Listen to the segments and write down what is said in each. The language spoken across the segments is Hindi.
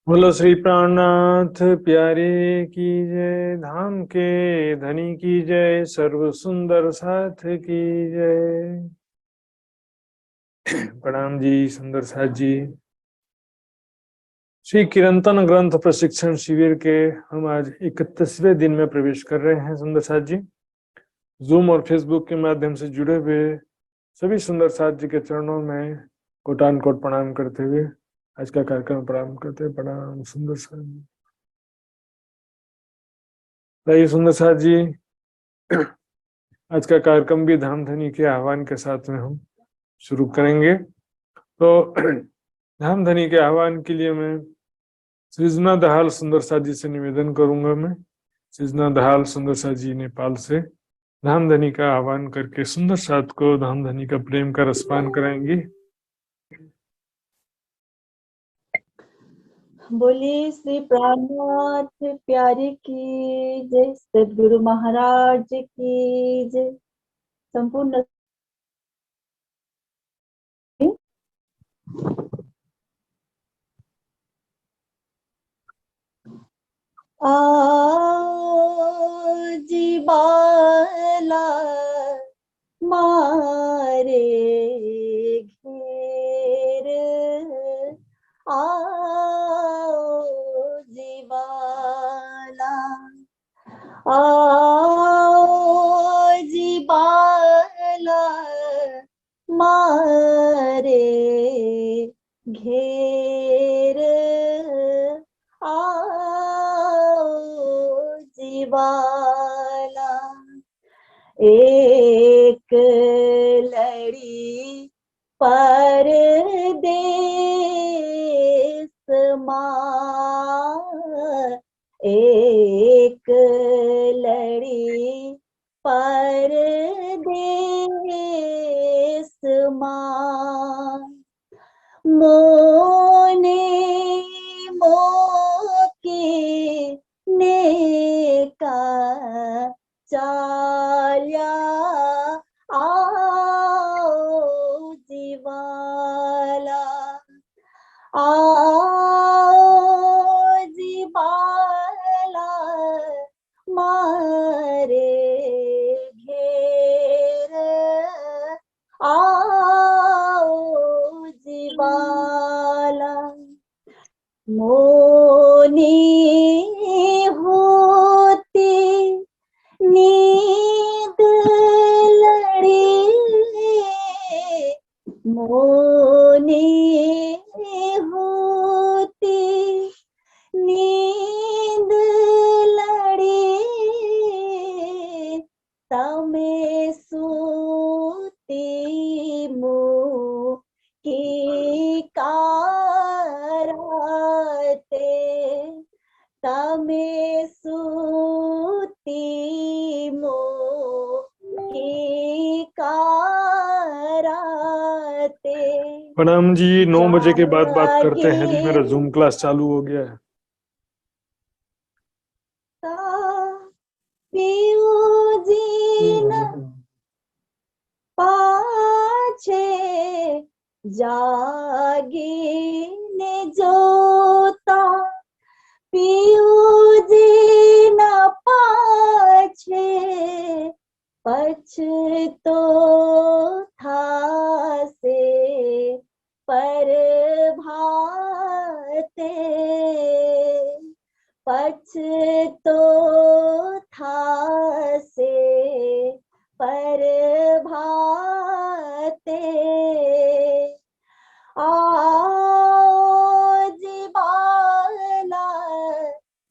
बोलो श्री प्राणनाथ प्यारे की जय। धाम के धनी की जय। सर्व सुंदर साथ की जय। प्रणाम जी सुंदर साथ जी। श्री किरंतन ग्रंथ प्रशिक्षण शिविर के हम आज 31वें दिन में प्रवेश कर रहे हैं। सुंदर साथ जी जूम और फेसबुक के माध्यम से जुड़े हुए सभी सुंदर साथ जी के चरणों में कोटान कोट प्रणाम करते हुए आज का कार्यक्रम प्रारंभ करते हैं। प्रणाम सुंदर साथ जी। आइए सुंदर साथ जी, आज का कार्यक्रम भी धाम धनी के आह्वान के साथ में हम शुरू करेंगे। तो धाम धनी के आह्वान के लिए मैं सृजना दहाल सुंदर साथ जी से निवेदन करूंगा। मैं सृजना दहाल सुंदर साथ जी नेपाल से धाम धनी का आह्वान करके सुंदर साथ को धाम धनी का प्रेम का रसपान कराएंगी। बोलिए श्री प्राणनाथ प्यारे की जय। सदगुरु महाराज की जय। संपूर्ण जी बाला मारे घेर आओ जीवाला आओ जीवाला मारे घेर आओ जीवाला। एक लड़ी परदेस माँ, एक लड़ी परदेस माँ। मोने मोके ने का चाल्या आओ जीवाला आओ जीवाला मारे घेर आओ जीवाला। मोनी होती नींद लड़ी, मोनी होती नींद लड़ी, तमे सूती मुँह की कारते, तमे सूती मोकी कारते। प्रणाम जी। 9 बजे के बाद बात करते हैं जी। मेरा जूम क्लास चालू हो गया है। पियू जी न पाछे जागी ने जोता, पियू जी न पाछे पछतो था से पर भाते, पछतो था से पर भाते। आओ जीवाला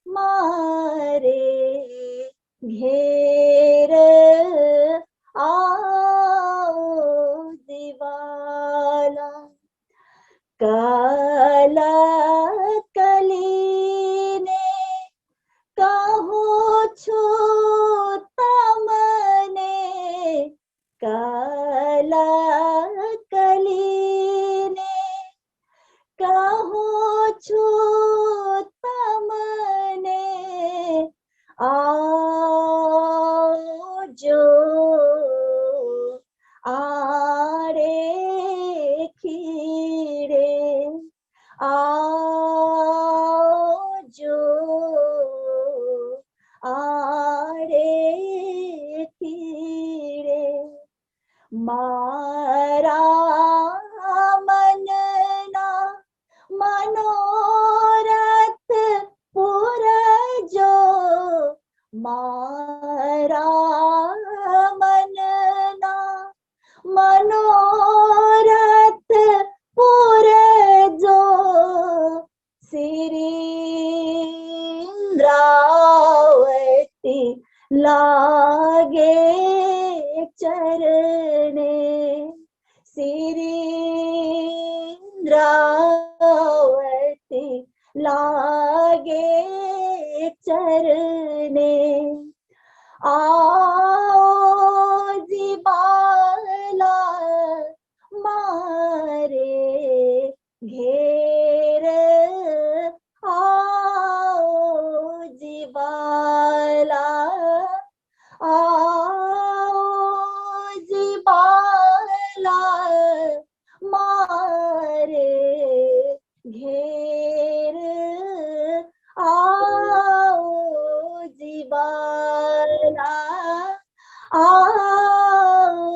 मारे घेर आओ जीवाला। काला कलीने कहो छूता मने, काला इंद्रावती लागे चरणे, श्री इंद्रावती लागे चरणे, आओ जी बाला मारे घेर, आओ जी बाला, आओ जी बाला मारे घेर, आओ जी बाला, आओ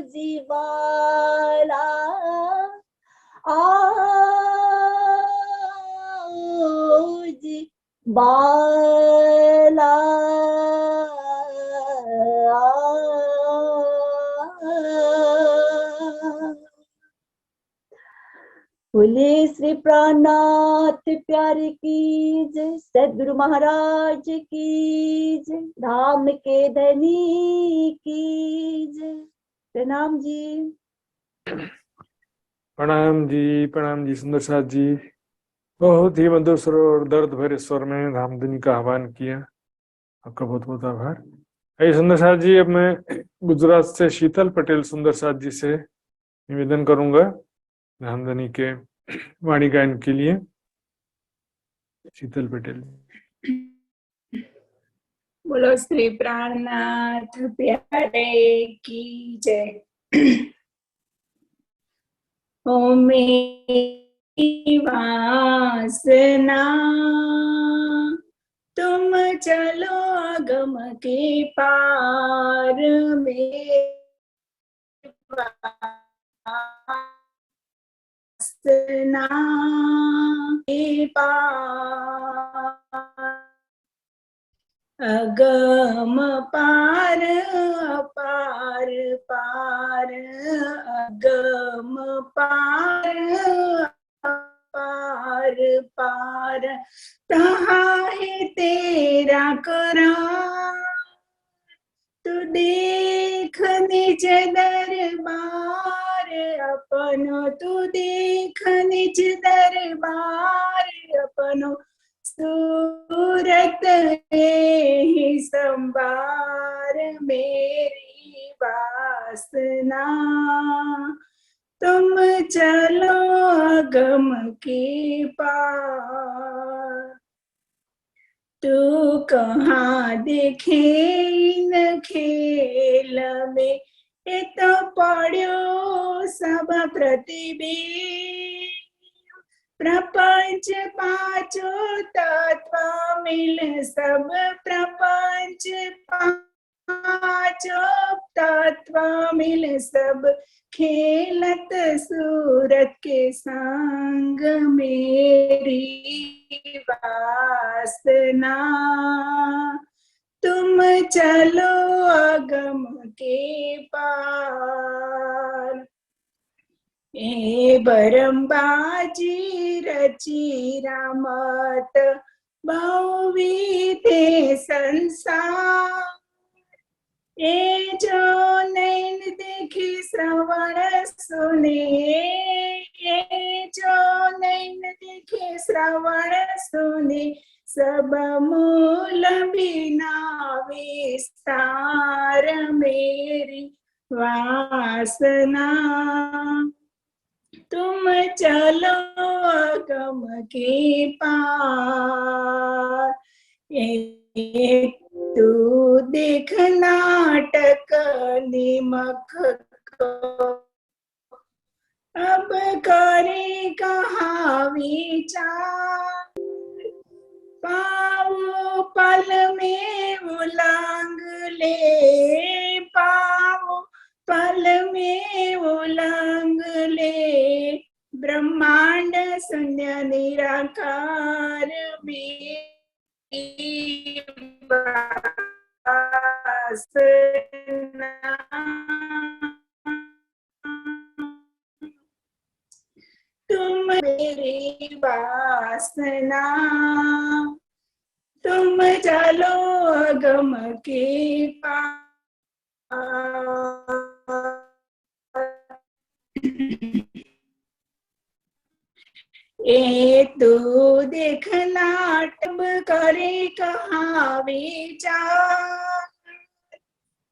जी बाला, आओ जी बाला। बोले श्री प्राणनाथ प्यारे की जय, सद्गुरु महाराज की जय, धाम के धनी की जय। प्रणाम जी। प्रणाम जी सुंदर साथ जी। बहुत ही मधुर स्वर और दर्द भरे स्वर में धामधनी का आह्वान किया, आपका बहुत बहुत आभार। आइए सुंदर साथ जी, अब मैं गुजरात से शीतल पटेल सुंदर साथ जी से निवेदन करूंगा धामधनी के वाणी गायन के लिए। शीतल पटेल। बोलो श्री प्राणनाथ प्यारे की जय। ओ मेरी वासना तुम चलो अगम के पार में, वासना के पार, अगम पार अपार पार, अगम पार अपार पार, तहाँ है तेरा करार, तू देख निज दरबार अपनो, तू देख निज दरबार अपनो, सूरत ही संभार मेरी वासना, तुम चलो अगम के पार, तू कहाँ देखे इन खेल में, ये तो पढ़ो सब प्रतिबिंब, प्रपंच पांचो तत्व मिल सब, प्रपंच पांचो तत्व मिल सब, खेलत सूरत के संग मेरी वासना, तुम चलो अगम के पार, ए बरम्बाजी रची रामत बहुविधे संसार, ए जो नैन देखे श्रवण सुने, ए जो नैन देखे श्रवण सुने, सब मूल बिना विस्तार मेरी वासना, तुम चलो अगम के पार, तू देख नाटक निमख को, अब करे कहाँ विचार, पाओ पल में उलंग ले, पाओ पल में उलंग ले, ब्रह्मांड शून्य निराकार मेरी वासना, तुम मेरी वासना, तुम तुम चलो अगम के पार। ए तू देखना टब करे कहाँ विचार,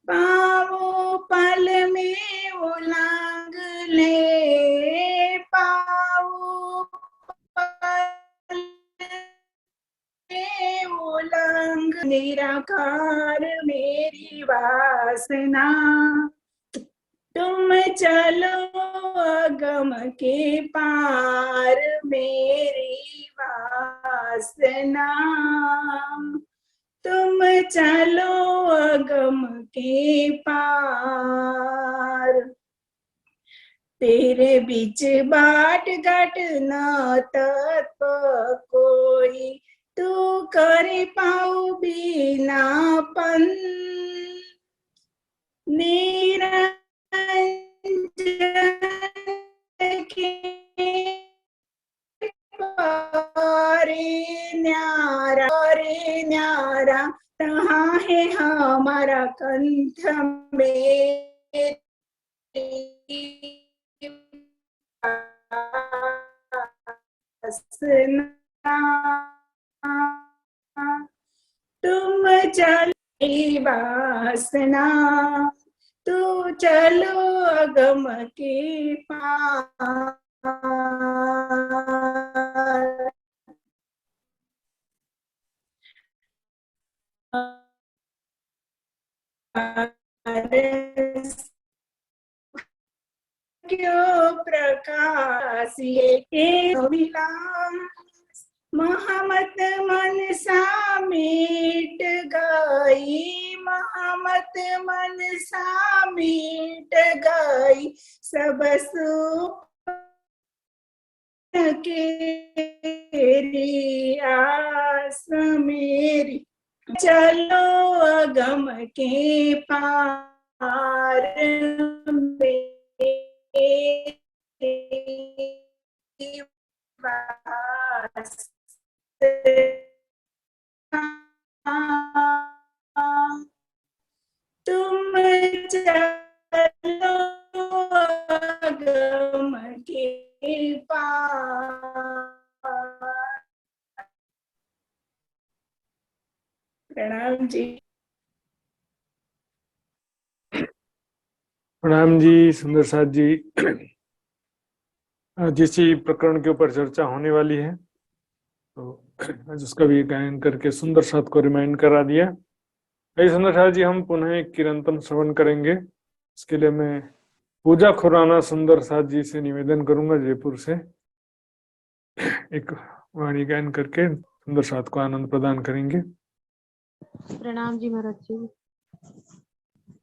पाओ पल में उलंग ले, पाओ पल में उलंग निराकार मेरी वासना। तुम चलो अगम के पार मेरी वासना, तुम चलो अगम के पार। तेरे बीच बाट घाट न तत्व कोई, तू करे पाऊ बिनापन। निरंजन के पारे न्यारा तहाँ है हमारा कंठ में तुम चली वासना, तू चलो अगम के पार। क्यों प्रकाश ये विलास, महामत मनसा मिट गई, महामत मनसा मिट गई, सब सुख के आस मेरी। चलो अगम के पार तुम चलो अगम के पार। प्रणाम जी। प्रणाम जी सुंदर साथ जी। आज इसी प्रकरण के ऊपर चर्चा होने वाली है, तो आज उसका भी गायन करके सुंदर साथ को रिमाइंड करा दिया। भाई सुंदर साथ जी, हम पुनः एक कीर्तन श्रवण करेंगे। इसके लिए मैं पूजा खुराना सुंदर साथ जी से निवेदन करूंगा, जयपुर से एक वाणी गायन करके सुंदर साथ को आनंद प्रदान करेंगे। प्रणाम जी महाराज जी।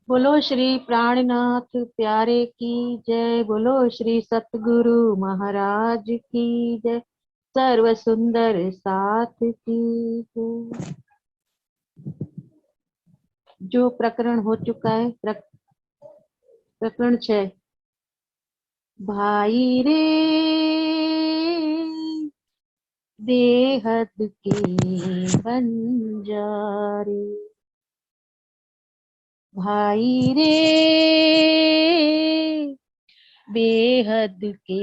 बोलो श्री प्राणनाथ प्यारे की जय, बोलो श्री सतगुरु महाराज की जय, सर्व सुंदर साथ की जय। जो प्रकरण हो चुका है, प्रकरण 6। भाई रे बेहद के बंजारे, भाई रे बेहद के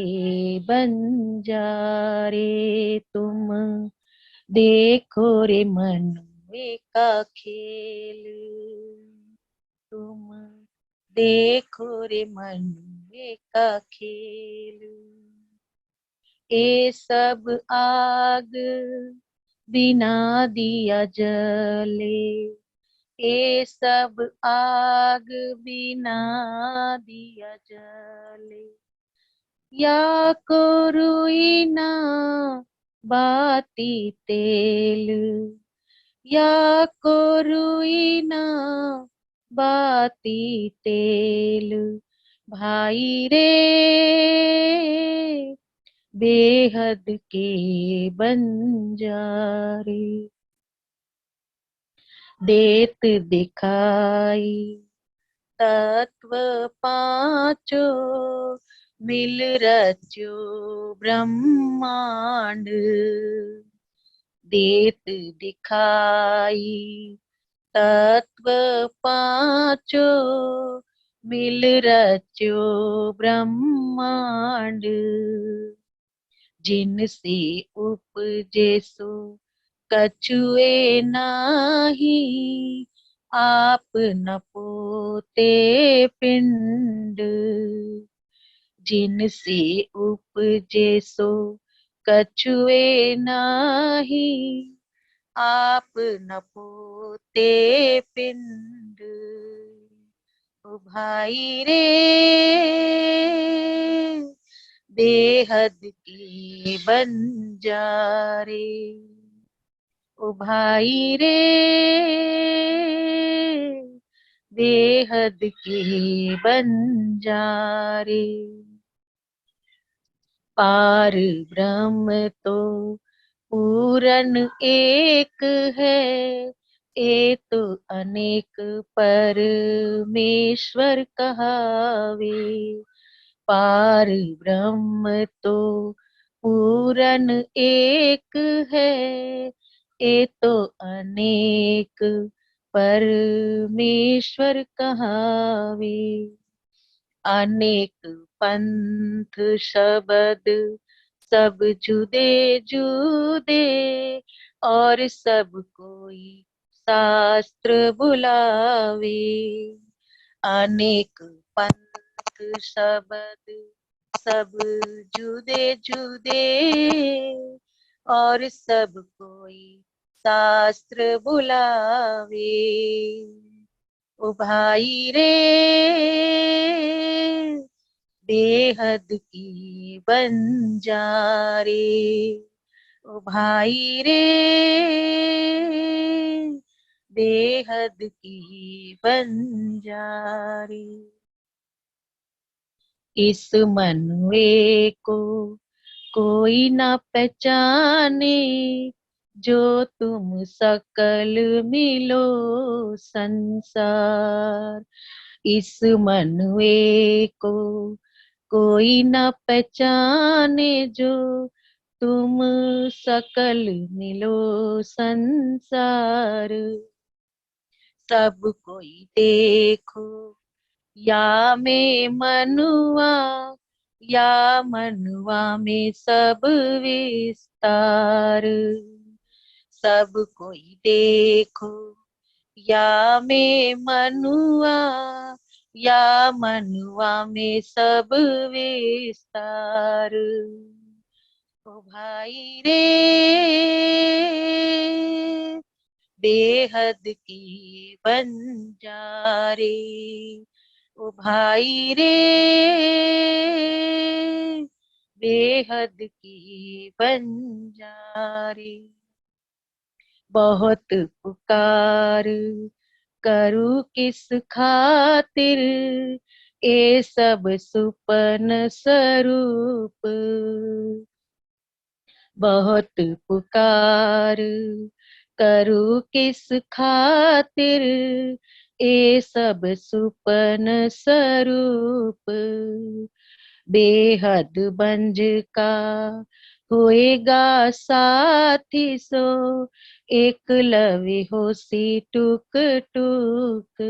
बंजारे, तुम देखो रे मनुए का खेल, तुम देखो रे मनुए का खेल। ये सब आग बिना दिया जले, ये सब आग बिना दिया जले, या को रुई ना बाती तेल, या को रुई ना बाती तेल, भाई रे बेहद के बंजारे। देत दिखाई तत्व पांचो, मिल रचो ब्रह्मांड, देत दिखाई तत्व पांचो मिल रचो ब्रह्मांड जिनसे उपजे सो कछुए नाही आप न पोते पिंड जिनसे उपजे सो कछुए नाही आप न पोते पिंड ओ भाई रे बेहद की बंजारे ओ भाई रे बेहद के बंजारे पार ब्रह्म तो पूरन एक है ये तो अनेक परमेश्वर कहावे पार ब्रह्म तो पूरन एक है ये तो अनेक परमेश्वर कहावे अनेक पंथ शब्द सब जुदे जुदे और सब कोई शास्त्र बुलावे अनेक पंथ शब्द सब जुदे जुदे और सब कोई शास्त्र बुलावे ओ भाई रे बेहद की बंजारे ओ भाई रे बेहद की बंजारे इस मनवे को कोई न पहचाने जो तुम सकल मिलो संसार इस मनवे को कोई न पहचाने जो तुम सकल मिलो संसार सब कोई देखो या में मनुआ या मनुआ में सब विस्तार सब कोई देखो या में मनुआ या मनुआ में सब विस्तार ओ भाई रे बेहद की बंजारे ओ भाई रे बेहद की बंजारे बहुत पुकार करूं किस खातिर ये सब सुपन स्वरूप बहुत पुकार करूं किस खातिर ये सब सुपन स्वरूप बेहद बंज का होएगा साथी सो एकलव्य हो सी टुक टुक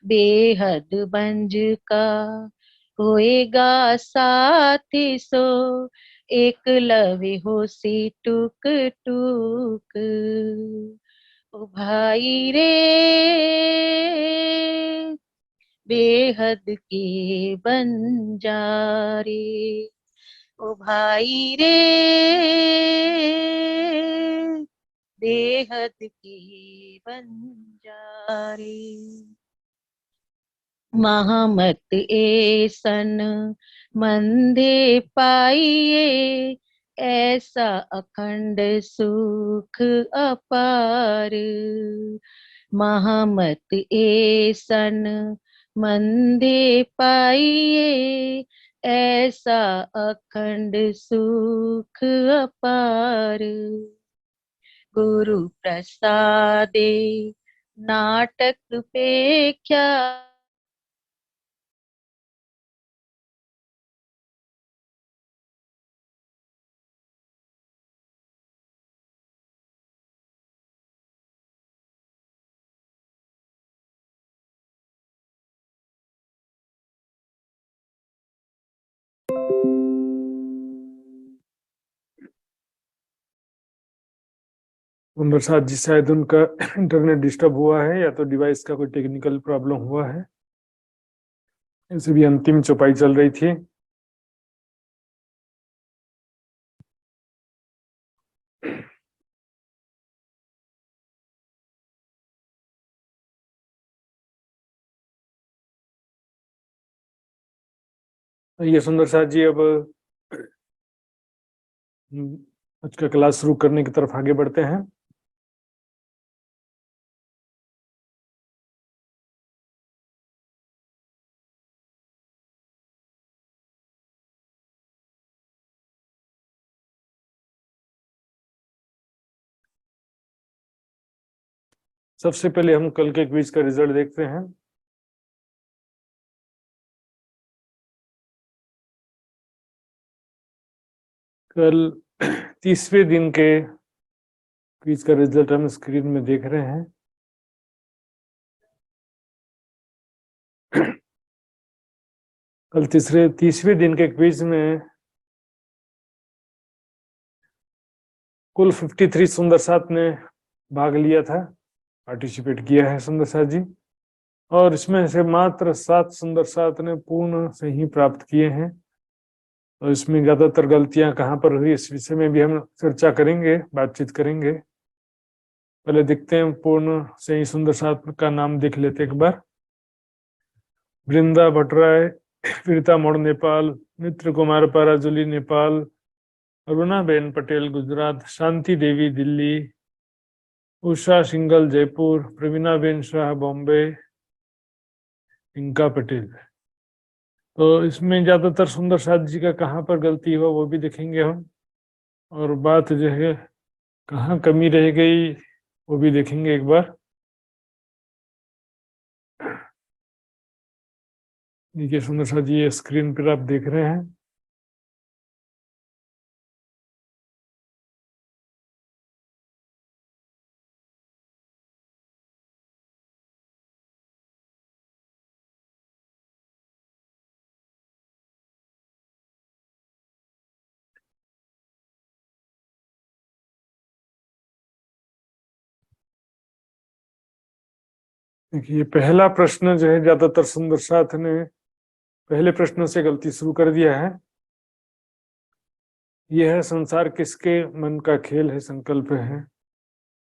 बेहद बंज का होएगा साथी सो एकलव्य हो सी टुक टुक ओ भाई रे बेहद के बंजारे ओ भाई रे बेहद के बंजारे महामत ऐसन मंदे पाइए ऐसा अखंड सुख अपार महामत ऐसन मंदे पाइए ऐसा अखंड सुख अपार गुरु प्रसादे नाटक पेख्या सुंदर साथ जी शायद उनका इंटरनेट डिस्टर्ब हुआ है या तो डिवाइस का कोई टेक्निकल प्रॉब्लम हुआ है। ऐसे भी अंतिम चौपाई चल रही थी। ये सुंदर साथ जी अब आज का क्लास शुरू करने की तरफ आगे बढ़ते हैं। सबसे पहले हम कल के क्विज का रिजल्ट देखते हैं। कल 30वें दिन के क्विज का रिजल्ट हम स्क्रीन में देख रहे हैं। कल 30वें दिन के क्विज में कुल 53 सुंदर साथ ने भाग लिया था, पार्टिसिपेट किया है सुंदर साथ जी, और इसमें से मात्र 7 सुंदर साथ ने पूर्ण सही प्राप्त किए हैं। और इसमें ज्यादातर गलतियां कहाँ पर हुई इस विषय में भी हम चर्चा करेंगे, बातचीत करेंगे। पहले देखते हैं पूर्ण सही सुंदर साथ का नाम देख लेते एक बार। वृंदा भट्टराय, प्रीता मोड़ नेपाल, मित्र कुमार पाराजुली नेपाल, अरुणाबेन पटेल गुजरात, शांति देवी दिल्ली, उषा सिंगल जयपुर, प्रवीणाबेन शाह बॉम्बे, इंका पटेल। तो इसमें ज्यादातर सुंदर साथ जी का कहाँ पर गलती हुआ वो भी देखेंगे हम, और बात जो है कहाँ कमी रह गई वो भी देखेंगे एक बार। देखिए सुंदर साथ जी, ये स्क्रीन पर आप देख रहे हैं। देखिए पहला प्रश्न जो है ज्यादातर सुंदर साथ ने पहले प्रश्न से गलती शुरू कर दिया है। यह है संसार किसके मन का खेल है, संकल्प है।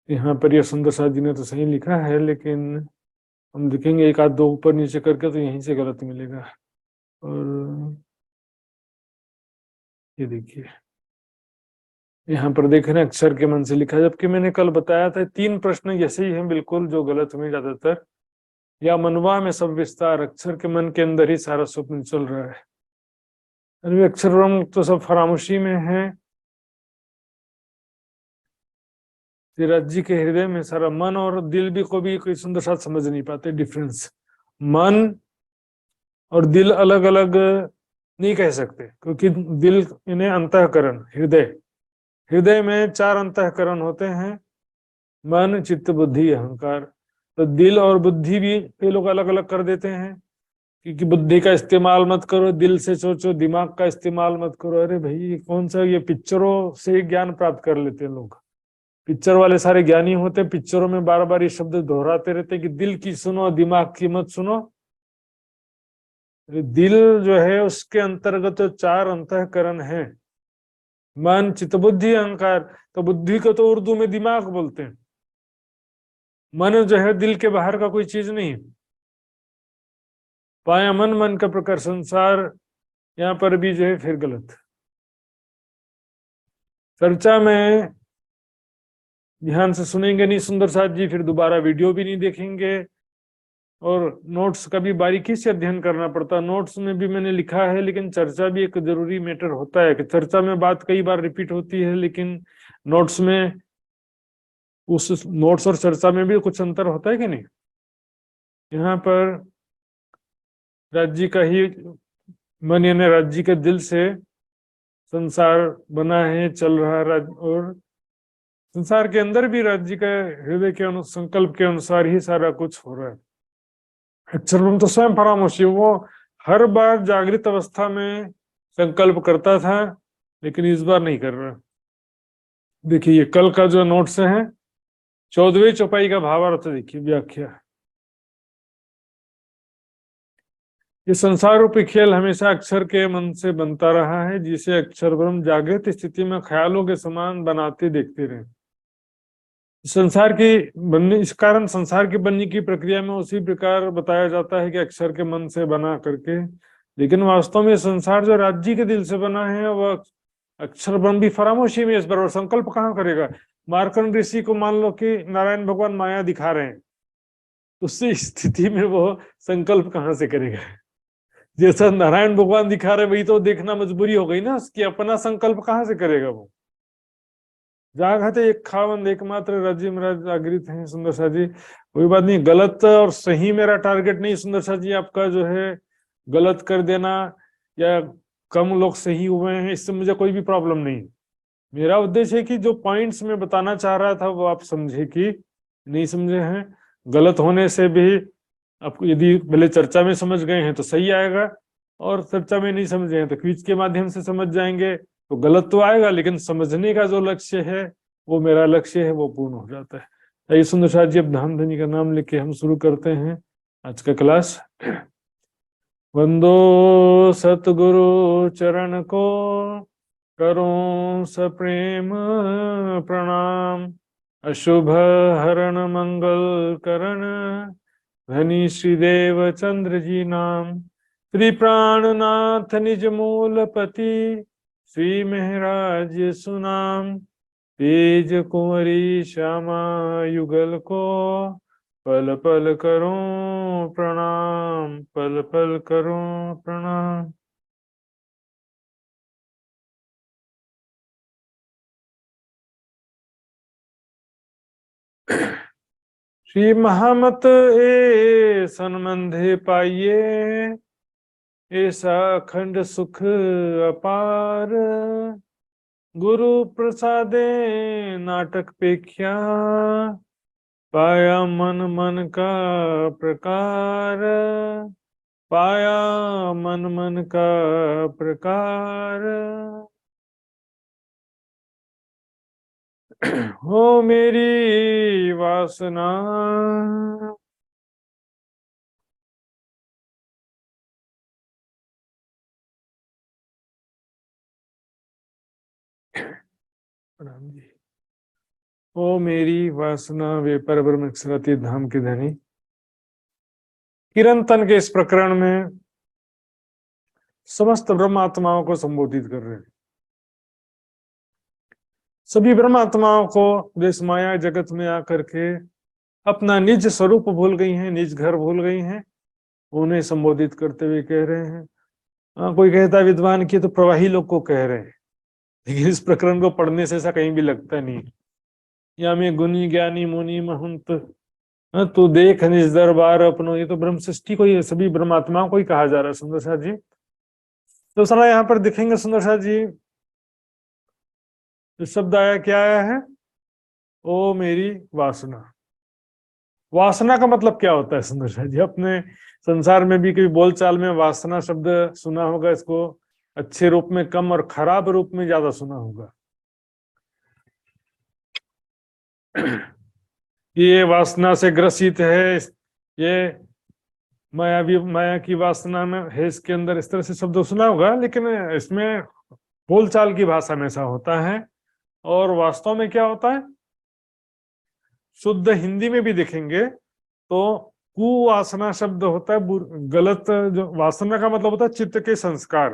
यहाँ पर यह सुंदर साथ जी ने तो सही लिखा है, लेकिन हम देखेंगे एक आध दो ऊपर नीचे करके तो यहीं से गलत मिलेगा। और ये देखिए यहाँ पर देख रहे हैं अक्षर के मन से लिखा है, जबकि मैंने कल बताया था 3 प्रश्न ऐसे ही हैं बिल्कुल जो गलत हुए ज्यादातर। या मनवा में सब विस्तार, अक्षर के मन के अंदर ही सारा स्वप्न चल रहा है। अरे अक्षर तो सब फरामोशी में है, राज्य के हृदय में सारा। मन और दिल भी को भी कोई सुंदर साथ समझ नहीं पाते डिफरेंस। मन और दिल अलग अलग नहीं कह सकते, क्योंकि दिल इन्हें अंतःकरण, हृदय में 4 अंतःकरण होते हैं, मन चित्त बुद्धि अहंकार। तो दिल और बुद्धि भी ये लोग अलग अलग कर देते हैं, क्योंकि बुद्धि का इस्तेमाल मत करो, दिल से सोचो, दिमाग का इस्तेमाल मत करो। अरे भाई कौन सा, ये पिक्चरों से ज्ञान प्राप्त कर लेते हैं लोग। पिक्चर वाले सारे ज्ञानी होते, पिक्चरों में बार बार ये शब्द दोहराते रहते कि दिल की सुनो दिमाग की मत सुनो। दिल जो है उसके अंतर्गत 4 अंतःकरण है, मन चित्त बुद्धि अहंकार। तो बुद्धि को तो उर्दू में दिमाग बोलते हैं। मन जो है दिल के बाहर का कोई चीज नहीं। पाया मन, मन का प्रकार संसार, यहाँ पर भी जो है फिर गलत। चर्चा में ध्यान से सुनेंगे नहीं सुंदर साथ जी, फिर दोबारा वीडियो भी नहीं देखेंगे, और नोट्स का भी बारीकी से अध्ययन करना पड़ता है। नोट्स में भी मैंने लिखा है, लेकिन चर्चा भी एक जरूरी मैटर होता है कि चर्चा में बात कई बार रिपीट होती है, लेकिन नोट्स में, उस नोट्स और चर्चा में भी कुछ अंतर होता है कि नहीं। यहाँ पर राज्य का ही मन यानी राज्य के दिल से संसार बना है, चल रहा है, और संसार के अंदर भी राज्य का हृदय के संकल्प के अनुसार ही सारा कुछ हो रहा है। अक्षर तो स्वयं परामर्शी, वो हर बार जागृत अवस्था में संकल्प करता था, लेकिन इस बार नहीं कर रहा। देखिए ये कल का जो नोट्स है 14वीं चौपाई का भावार्थ देखिए, व्याख्या। ये संसार रूपी खेल हमेशा अक्षर के मन से बनता रहा है, जिसे अक्षर ब्रह्म जागृत स्थिति में ख्यालों के समान बनाते देखते रहे। संसार की बनने, इस कारण संसार की बनने की प्रक्रिया में उसी प्रकार बताया जाता है कि अक्षर के मन से बना करके, लेकिन वास्तव में संसार जो राज्य के दिल से बना है वह अक्षर ब्रह्म भी फरामोशी में इस बार संकल्प कहाँ करेगा। मार्कंड ऋषि को मान लो कि नारायण भगवान माया दिखा रहे हैं, उससे स्थिति में वो संकल्प कहाँ से करेगा। जैसा नारायण भगवान दिखा रहे वही तो देखना मजबूरी हो गई ना उसकी, अपना संकल्प कहाँ से करेगा वो। जागत एक खावंद एकमात्र राज्य में जागृत है। सुंदर सा जी कोई बात नहीं, गलत और सही मेरा टारगेट नहीं सुंदर सा जी, आपका जो है गलत कर देना या कम लोग सही हुए हैं इससे मुझे कोई भी प्रॉब्लम नहीं। मेरा उद्देश्य है कि जो पॉइंट्स मैं बताना चाह रहा था वो आप समझे कि नहीं समझे हैं। गलत होने से भी आपको, यदि पहले चर्चा में समझ गए हैं तो सही आएगा, और चर्चा में नहीं समझे हैं तो क्विज के माध्यम से समझ जाएंगे तो गलत तो आएगा, लेकिन समझने का जो लक्ष्य है वो मेरा लक्ष्य है, वो पूर्ण हो जाता है। आइए सुंदर साथ जी, अब धाम धनी का नाम लेके हम शुरू करते हैं आज का क्लास। वंदो सतगुरु चरण को करूं सप्रेम प्रणाम, अशुभ हरण मंगल करण, धनी श्रीदेव चंद्र जी नाम। श्री प्राणनाथ निज मूलपति, श्री महराज सुनाम। तेज कुंवरी श्यामा युगल को, पल पल करूं प्रणाम, पल पल करूं प्रणाम। श्री महामत ए संबंधे पाइये, ऐसा अखंड सुख अपार। गुरु प्रसादे नाटक पेख्या, पाया मन मन का प्रकार, पाया मन मन का प्रकार। हो मेरी वासना, प्रणाम जी। ओ मेरी वासना वे परब्रह्म अक्षरातीत धाम की धनी। किरंतन के इस प्रकरण में समस्त ब्रह्मात्माओं को संबोधित कर रहे हैं। सभी ब्रह्मात्माओं को देश माया जगत में आकर के अपना निज स्वरूप भूल गई हैं, निज घर भूल गई हैं, उन्हें संबोधित करते हुए कह रहे हैं। कोई कहता है विद्वान की तो प्रवाही लोग को कह रहे हैं, लेकिन इस प्रकरण को पढ़ने से ऐसा कहीं भी लगता नहीं। या में गुनी ज्ञानी मुनि महंत, तू देख निज दरबार अपनो, ये तो ब्रह्म सृष्टि को ही, सभी ब्रह्मात्माओं को ही कहा जा रहा है सुंदर सा जी। तो सारा यहाँ पर दिखेंगे सुंदर सा जी, जो शब्द आया क्या आया है, ओ मेरी वासना। वासना का मतलब क्या होता है सुंदर सा जी? अपने संसार में भी कभी बोलचाल में वासना शब्द सुना होगा, इसको अच्छे रूप में कम और खराब रूप में ज्यादा सुना होगा। ये वासना से ग्रसित है, ये माया की वासना में है इसके अंदर, इस तरह से शब्द सुना होगा, लेकिन इसमें बोलचाल की भाषा में ऐसा होता है। और वास्तव में क्या होता है, शुद्ध हिंदी में भी देखेंगे तो कुवासना शब्द होता है गलत, जो वासना का मतलब होता है चित्त के संस्कार।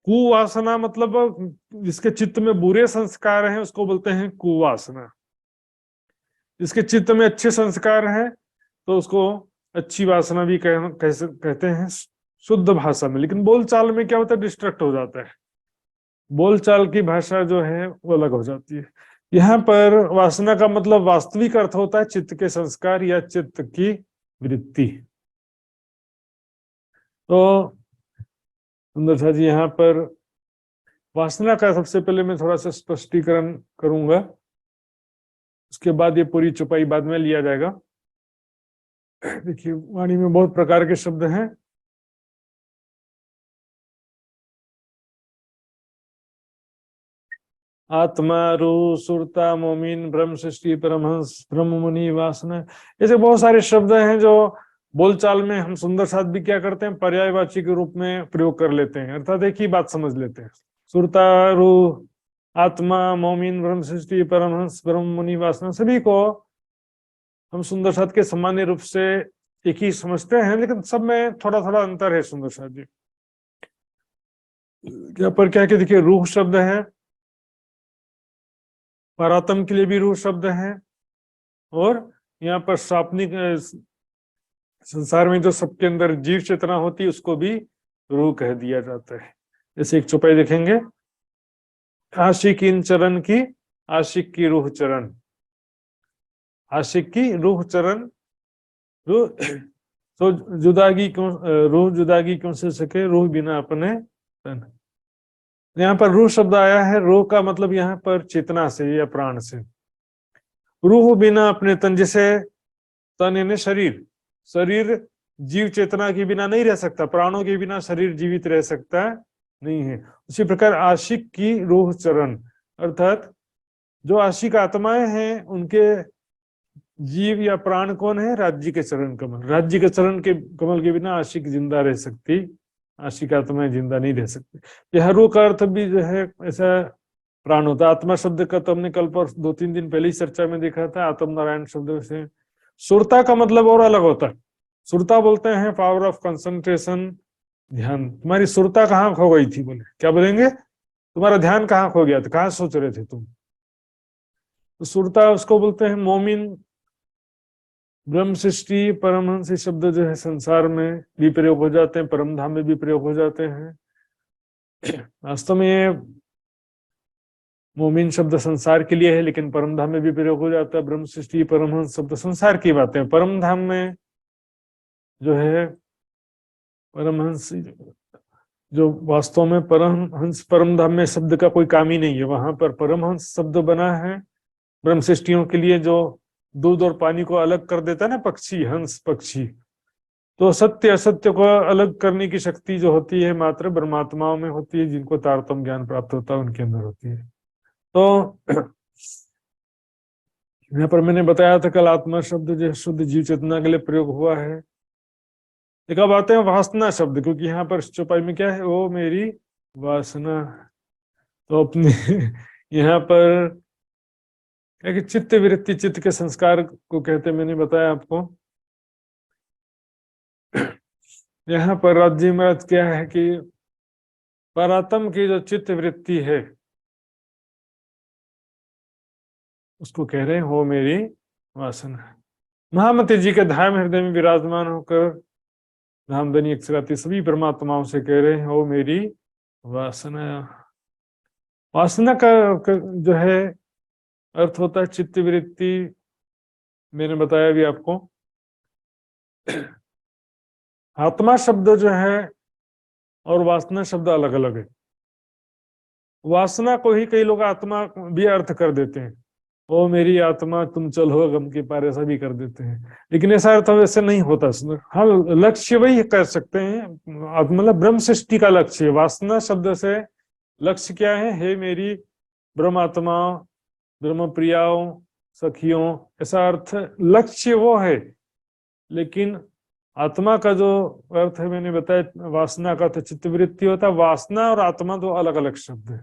कुवासना मतलब जिसके चित्त में बुरे संस्कार हैं उसको बोलते हैं कुवासना। जिसके चित्त में अच्छे संस्कार हैं तो उसको अच्छी वासना भी कहते हैं शुद्ध भाषा में। लेकिन बोलचाल में क्या होता है, डिस्ट्रैक्ट हो जाता है, बोलचाल की भाषा जो है वो अलग हो जाती है। यहाँ पर वासना का मतलब वास्तविक अर्थ होता है चित्त के संस्कार या चित्त की वृत्ति। तो सुंदर सा जी यहाँ पर वासना का सबसे पहले मैं थोड़ा सा स्पष्टीकरण करूंगा, उसके बाद ये पूरी चौपाई बाद में लिया जाएगा। देखिए वाणी में बहुत प्रकार के शब्द हैं। आत्मा, रूह, सुरता, मोमिन, ब्रह्म सृष्टि, परमहंस, ब्रह्म मुनि, वासना, ऐसे बहुत सारे शब्द हैं जो बोलचाल में हम सुंदर साथ भी क्या करते हैं, पर्यायवाची के रूप में प्रयोग कर लेते हैं, अर्थात एक ही बात समझ लेते हैं। सुरता, रूह, आत्मा, मोमिन, ब्रह्म सृष्टि, परमहंस, ब्रह्म मुनि, वासना, सभी को हम सुंदर साथ के सामान्य रूप से एक ही समझते हैं, लेकिन सब में थोड़ा थोड़ा अंतर है सुंदर साथ जी। यहाँ पर क्या कि देखिए, रूह शब्द है, परात्म के लिए भी रूह शब्द है, और यहाँ पर सापनिक संसार में जो सबके अंदर जीव चेतना होती है उसको भी रूह कह दिया जाता है। जैसे एक चौपाई देखेंगे, आशिक इन चरण की, आशिक की रूह चरण, आशिक की रूह चरण, रूह तो जुदागी क्यों, रूह जुदागी क्यों से सके, रूह बिना अपने तन। यहाँ पर रूह शब्द आया है, रूह का मतलब यहाँ पर चेतना से या प्राण से। रूह बिना अपने तन, जैसे तन यानी शरीर, शरीर जीव चेतना के बिना नहीं रह सकता, प्राणों के बिना शरीर जीवित रह सकता नहीं है। उसी प्रकार आशिक की रूह चरण, अर्थात जो आशिक आत्माएं हैं उनके जीव या प्राण कौन है, राज्य के चरण कमल, राज्य के चरण के कमल के बिना आशिक जिंदा रह सकती, आशिक आत्माएं जिंदा नहीं रह सकती। यह रूह का अर्थ भी जो है ऐसा प्राण होता है। आत्मा शब्द का तो हमने कल पर 2-3 दिन पहले ही चर्चा में देखा था, आत्म नारायण शब्द से। सुरता का मतलब और अलग होता है। सुरता बोलते हैं पावर ऑफ कंसंट्रेशन, ध्यान। तुम्हारी सुरता कहाँ खो गई थी, बोले क्या बोलेंगे, तुम्हारा ध्यान कहाँ खो गया था, कहाँ सोच रहे थे तुम। तो सुरता उसको बोलते हैं। मोमिन, ब्रह्म सृष्टि, परमहंस शब्द जो है संसार में भी प्रयोग हो जाते हैं, परम धाम में भी प्रयोग हो जाते हैं। वास्तव में ये मोमिन शब्द संसार के लिए है, लेकिन परम धाम में भी प्रयोग हो जाता है। ब्रह्म सृष्टि, परमहंस शब्द संसार की बातें हैं। परम धाम में जो है परमहंस, जो वास्तव में परमहंस, परम धाम में शब्द का कोई काम ही नहीं है, वहां पर परमहंस शब्द बना है ब्रह्म सृष्टियों के लिए, जो दूध और पानी को अलग कर देता है ना, पक्षी, हंस पक्षी। तो सत्य असत्य को अलग करने की शक्ति जो होती है मात्र ब्रह्मात्माओं में होती है, जिनको तारतम्य ज्ञान प्राप्त होता है उनके अंदर होती है। तो यहाँ पर मैंने बताया था कल, आत्मा शब्द जो शुद्ध जीव चेतना के लिए प्रयोग हुआ है। एक अब आते हैं वासना शब्द, क्योंकि यहाँ पर चौपाई में क्या है, वो मेरी वासना। तो अपने यहाँ पर क्या कि चित्त वृत्ति, चित्त के संस्कार को कहते हैं, मैंने बताया आपको। यहाँ पर राज्य में क्या है कि परात्म की जो चित्त वृत्ति है उसको कह रहे हैं हो मेरी वासना। महामती जी के धाम हृदय में विराजमान होकर धामधनी अक्षराती सभी परमात्माओं से कह रहे हैं हो मेरी वासना। वासना का जो है अर्थ होता है चित्त वृत्ति, मैंने बताया भी आपको। आत्मा शब्द जो है और वासना शब्द अलग अलग है। वासना को ही कई लोग आत्मा भी अर्थ कर देते हैं, ओ मेरी आत्मा तुम चलो गम के पार, ऐसा भी कर देते हैं, लेकिन ऐसा अर्थ वैसे नहीं होता। हाँ, लक्ष्य वही कर सकते हैं, मतलब ब्रह्म सृष्टि का लक्ष्य। वासना शब्द से लक्ष्य क्या है, हे मेरी ब्रह्मात्मा, ब्रह्म प्रियाओं, सखियों, ऐसा अर्थ लक्ष्य वो है। लेकिन आत्मा का जो अर्थ है मैंने बताया, वासना का तो चित्तवृत्ति होता है। वासना और आत्मा दो अलग अलग शब्द है।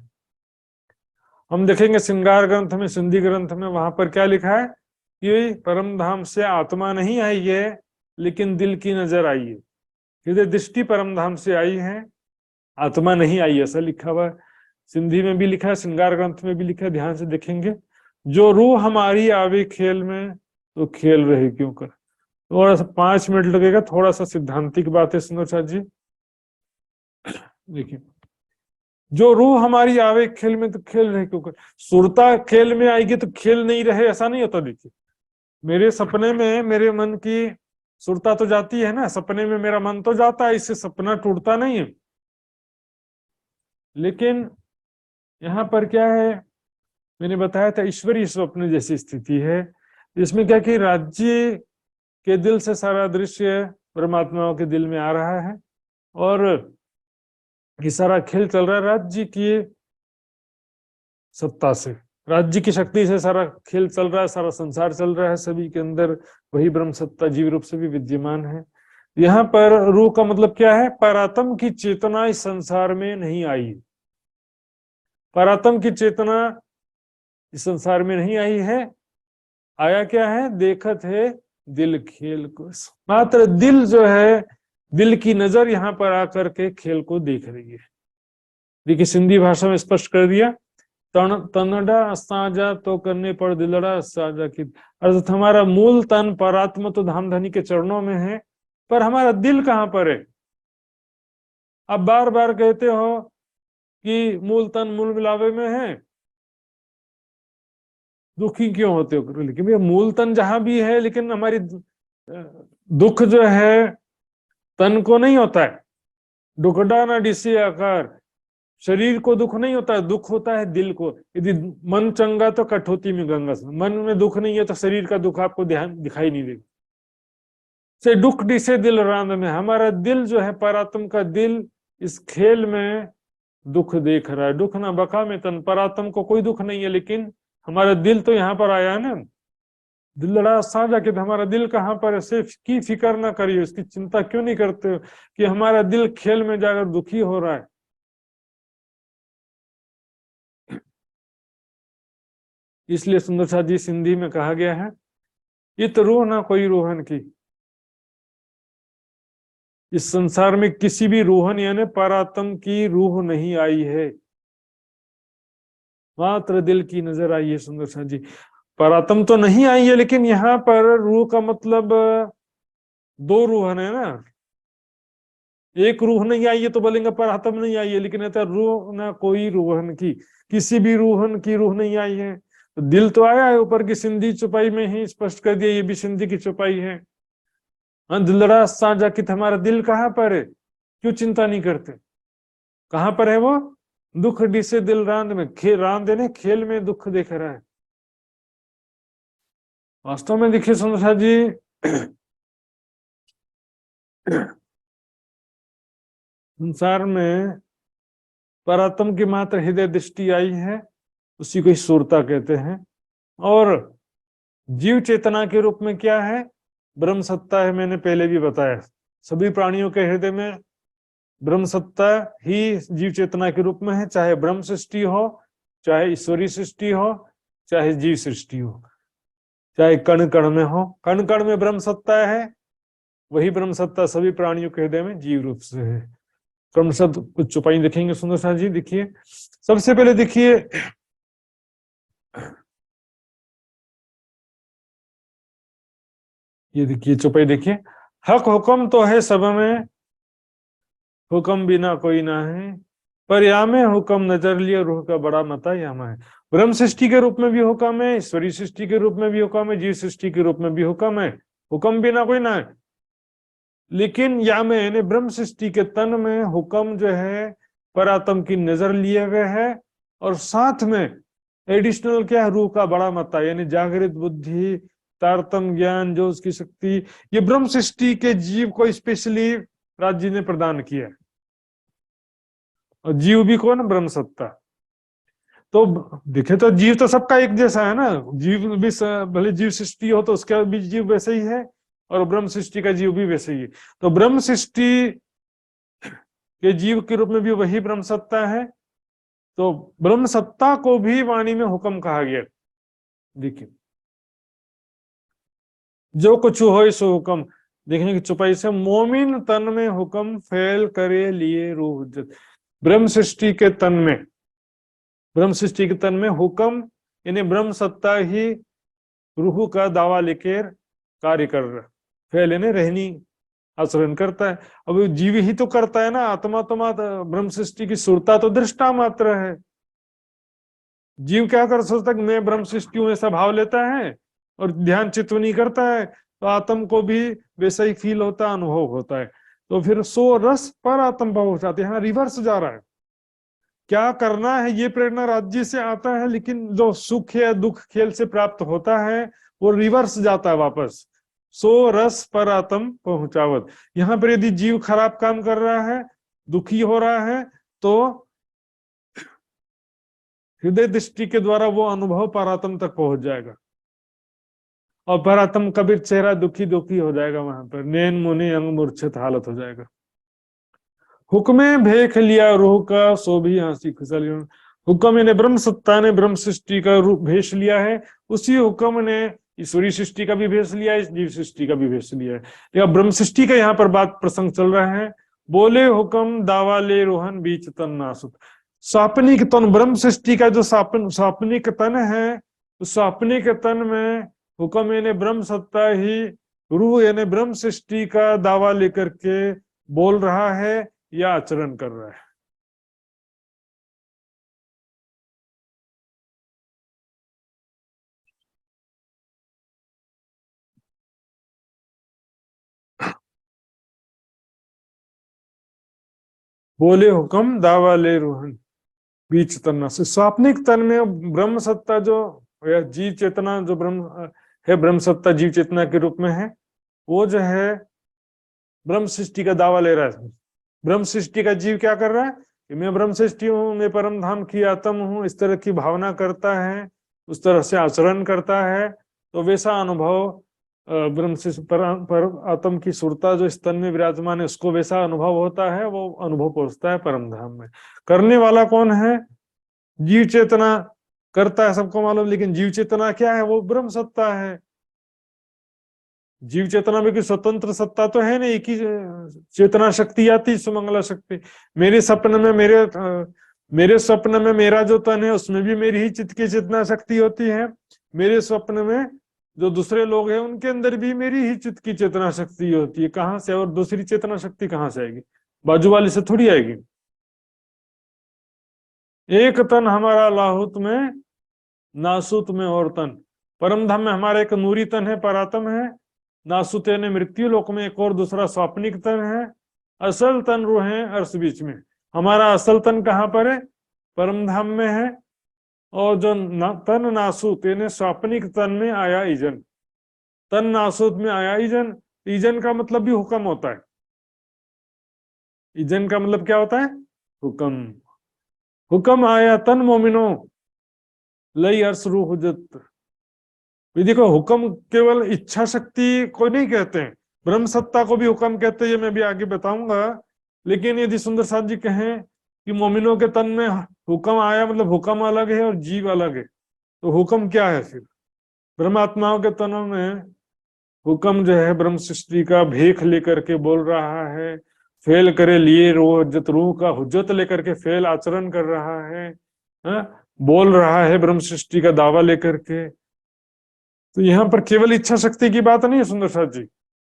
हम देखेंगे श्रृंगार ग्रंथ में, सिंधी ग्रंथ में, वहां पर क्या लिखा है कि परम धाम से आत्मा नहीं आई है, लेकिन दिल की नजर आई है। हृदय दृष्टि परम धाम से आई है, आत्मा नहीं आई, ऐसा लिखा हुआ है। सिंधी में भी लिखा है, श्रृंगार ग्रंथ में भी लिखा है, ध्यान से देखेंगे। जो रूह हमारी आवे खेल में, तो खेल रहे क्यों कर। थोड़ा सा 5 मिनट लगेगा, थोड़ा सा सिद्धांतिक बात है सुंदर जी। देखिए, जो रूह हमारी आवे खेल में, तो खेल रहे क्यों कर। सुरता खेल में आएगी तो खेल नहीं रहे, ऐसा नहीं होता। देखिए, मेरे सपने में मेरे मन की सुरता तो जाती है ना, सपने में मेरा मन तो जाता है, इससे सपना टूटता नहीं है। लेकिन यहाँ पर क्या है, मैंने बताया था ईश्वरीय स्वप्न जैसी स्थिति है, जिसमें क्या कि राज्य के दिल से सारा दृश्य परमात्माओं के दिल में आ रहा है, और ये सारा खेल चल रहा है राज्य की सत्ता से, राज्य की शक्ति से सारा खेल चल रहा है, सारा संसार चल रहा है, सभी के अंदर वही ब्रह्म सत्ता जीव रूप से भी विद्यमान है। यहाँ पर रूह का मतलब क्या है? परात्म की चेतना इस संसार में नहीं आई। परात्म की चेतना इस संसार में नहीं आई है। आया क्या है? देखत है दिल खेल को। मात्र दिल जो है, दिल की नजर यहाँ पर आकर के खेल को देख रही है। देखिए सिंधी भाषा में स्पष्ट कर दिया, तनड़ा साजा तो करने पर दिलड़ा साजा की। अर्थात हमारा मूल तन परात्मा तो धाम धनी के चरणों में है, पर हमारा दिल कहाँ पर है? आप बार बार कहते हो कि मूल तन मूल मिलावे में है, दुखी क्यों होते हो? लेकिन भैया मूल तन जहां भी है, लेकिन हमारी दुख जो है तन को नहीं होता है। दुखड़ा ना डिसे आकार, शरीर को दुख नहीं होता है, दुख होता है दिल को। यदि मन चंगा तो कठौती में गंगा। मन में दुख नहीं है तो शरीर का दुख आपको ध्यान दिखाई नहीं देगा। से दुख डिसे दिल रांद में, हमारा दिल जो है परात्म का दिल इस खेल में दुख देख रहा है। दुख ना बका में तन, परात्म को कोई दुख नहीं है, लेकिन हमारा दिल तो यहाँ पर आया है ना। दिल लड़ा साझा कि हमारा दिल कहाँ पर है? सिर्फ की फिक्र ना करिए, उसकी चिंता क्यों नहीं करते हो कि हमारा दिल खेल में जाकर दुखी हो रहा है। इसलिए सुंदर सा जी सिंधी में कहा गया है, इत रूह ना कोई रूहन की। इस संसार में किसी भी रूहन यानी परात्म की रूह नहीं आई है, मात्र दिल की नजर आई है। सुंदर सा जी, परात्म तो नहीं आई है, लेकिन यहाँ पर रूह का मतलब दो रूहन है ना। एक रूह नहीं आई है तो बोलेंगे परात्म नहीं आई है, लेकिन कहता रूह ना कोई रूहन की, किसी भी रूहन की रूह नहीं आई है। तो दिल तो आया है, ऊपर की सिंधी चौपाई में ही स्पष्ट कर दिया, ये भी सिंधी की चौपाई है। दिलड़ा साझा कि हमारा दिल कहाँ पर है? क्यों चिंता नहीं करते? कहाँ पर है वो? दुख डिसे दिल रांद में, रांद ने खेल में दुख देख रहा है। वास्तव में देखिए सुंदर जी, संसार में परात्म की मात्र हृदय दृष्टि आई है, उसी को ही सूरता कहते हैं। और जीव चेतना के रूप में क्या है? ब्रह्म सत्ता है। मैंने पहले भी बताया, सभी प्राणियों के हृदय में ब्रह्म सत्ता ही जीव चेतना के रूप में है। चाहे ब्रह्म सृष्टि हो, चाहे ईश्वरीय सृष्टि हो, चाहे जीव सृष्टि हो, चाहे कण कण में हो, कण कण में ब्रह्म सत्ता है। वही ब्रह्म सत्ता सभी प्राणियों के हृदय में जीव रूप से है। क्रमशः कुछ चौपाई देखेंगे सुंदर सा जी। देखिए सबसे पहले देखिए, ये देखिए चौपाई देखिए, हक हुक्म तो है सब में, हुक्म बिना कोई ना है, पर यामे हुक्म नजर लिए रूह का बड़ा मता यामा है। ब्रह्म सृष्टि के रूप में भी हुक्म है, ईश्वरीय सृष्टि के रूप में भी हुक्म है, जीव सृष्टि के रूप में भी हुक्म है। हुक्म बिना कोई ना है, लेकिन यामे यानी ब्रह्म सृष्टि के तन में हुक्म जो है परात्म की नजर लिए गए है। और साथ में एडिशनल क्या है? रूह का बड़ा मता, यानी जागृत बुद्धि, तारतम ज्ञान, जो उसकी शक्ति, ये ब्रह्म सृष्टि के जीव को स्पेशली राज जी ने प्रदान किया। और जीव भी कौन? ब्रह्म सत्ता। तो देखे तो जीव तो सबका एक जैसा है ना। जीव भी भले जीव सृष्टि हो तो उसका भी जीव वैसे ही है, और ब्रह्म सृष्टि का जीव भी वैसे ही है। तो ब्रह्म सृष्टि के जीव के रूप में भी वही ब्रह्म सत्ता है। तो ब्रह्म सत्ता को भी वाणी में हुक्म कहा गया। देखिए, जो कुछ हो सो हुक्म, देखने की चौपाई से, मोमिन तन में हुक्म फैल करे लिए रूह जत। ब्रह्म सृष्टि के तन में, ब्रह्म सृष्टि के तन में हुक्म यानी ब्रह्म सत्ता ही रूह का दावा लेकर कार्य कर रहा, फैल यानी रहनी आचरण करता है। अब जीव ही तो करता है ना, आत्मा तो मात्र ब्रह्म सृष्टि की सुरता तो दृष्टा मात्र है। जीव क्या कर सोचता कि मैं ब्रह्म सृष्टि हूं ऐसा भाव लेता है और ध्यान चित्त नहीं करता है, तो आत्म को भी वैसा ही फील होता है, अनुभव होता है। तो फिर सो रस पर आत्म भाव हो जाते हैं। यहाँ रिवर्स जा रहा है, क्या करना है ये प्रेरणा राज्य से आता है, लेकिन जो सुख या दुख खेल से प्राप्त होता है वो रिवर्स जाता है वापस। सो रस पर आत्म पहुंचावत। यहाँ पर यदि जीव खराब काम कर रहा है, दुखी हो रहा है, तो हृदय दृष्टि के द्वारा वो अनुभव परात्म तक पहुंच जाएगा। और परात्म कबीर चेहरा दुखी दुखी हो जाएगा, वहां पर नैन मुनि अंग मूर्छित हालत हो जाएगा। हुक्मे भेख लिया रूह का सो भी हंसी खुशहाली। हुक्म यानी ब्रह्म सत्ता ने ब्रह्म सृष्टि का रूप भेष लिया है, उसी हुक्म ने ईश्वरी सृष्टि का भी भेष लिया है, जीव सृष्टि का भी भेष लिया है। या ब्रह्म सृष्टि का यहाँ पर बात प्रसंग चल रहा है। बोले हुक्म दावा ले रोहन बीच तन नासुत। स्वाप्निक तन, ब्रह्म सृष्टि का जो स्वाप्निक तन है, उस स्वाप्निक तन में हुक्म यानी ब्रह्म सत्ता ही रूह यानी ब्रह्म सृष्टि का दावा लेकर के बोल रहा है या आचरण कर रहा है। बोले हुक्म दावा ले रोहन बीच तन्ना से। स्वाप्निक तन में ब्रह्म सत्ता जो जीव चेतना जो ब्रह्म है, ब्रह्म सत्ता जीव चेतना के रूप में है, वो जो है ब्रह्म सृष्टि का दावा ले रहा है। ब्रह्म सृष्टि का जीव क्या कर रहा है कि मैं ब्रह्म सृष्टि हूँ, मैं परम धाम की आत्म हूँ, इस तरह की भावना करता है, उस तरह से आचरण करता है, तो वैसा अनुभव ब्रह्म से पर आत्म की सुरता जो स्तन में विराजमान है उसको वैसा अनुभव होता है, वो अनुभव पहुंचता है परम धाम में। करने वाला कौन है? जीव चेतना करता है, सबको मालूम, लेकिन जीव चेतना क्या है? वो ब्रह्म सत्ता है। जीव चेतना में कोई स्वतंत्र सत्ता तो है नहीं, एक ही चेतना शक्ति आती, सुमंगला शक्ति। मेरे सपने में मेरा जो तन है उसमें भी मेरी ही चित्त की चेतना शक्ति होती है। मेरे स्वप्न में जो दूसरे लोग हैं उनके अंदर भी मेरी ही चित्त की चेतना शक्ति होती है। कहां से? और दूसरी चेतना शक्ति कहां से आएगी? बाजू वाली से थोड़ी आएगी। एक तन हमारा लाहुत में, नासूत में और तन। परम धाम में हमारा एक नूरी तन है, परात्म है। नासूत ने मृत्यु लोक में एक और दूसरा स्वाप्निक तन है। असल तन रूह है अर्श बीच में। हमारा असल तन कहाँ पर है? परम धाम में है। और जो तन नासूत यानी स्वाप्निक तन में आया ईजन, तन नासूत में आया ईजन। ईजन का मतलब भी हुक्म होता है। ईजन का मतलब क्या होता है? हुक्म। हुक्म आया तन मोमिनो लई अर्श रूह हुज्जत। देखो, हुक्म केवल इच्छा शक्ति को नहीं कहते हैं, ब्रह्म सत्ता को भी हुक्म कहते हैं, ये मैं भी आगे बताऊंगा। लेकिन यदि सुंदर साथ जी कहें कि मोमिनों के तन में हुक्म आया, मतलब हुक्म अलग है और जीव अलग है, तो हुक्म क्या है फिर? ब्रह्मात्माओं के तनों में हुक्म जो है ब्रह्म सृष्टि का भेख लेकर के बोल रहा है, फेल करे लिए हुज्जत, रूह का हुज्जत लेकर के फेल आचरण कर रहा है, बोल रहा है ब्रह्म सृष्टि का दावा लेकर के। तो यहाँ पर केवल इच्छा शक्ति की बात नहीं है सुंदर साथ जी।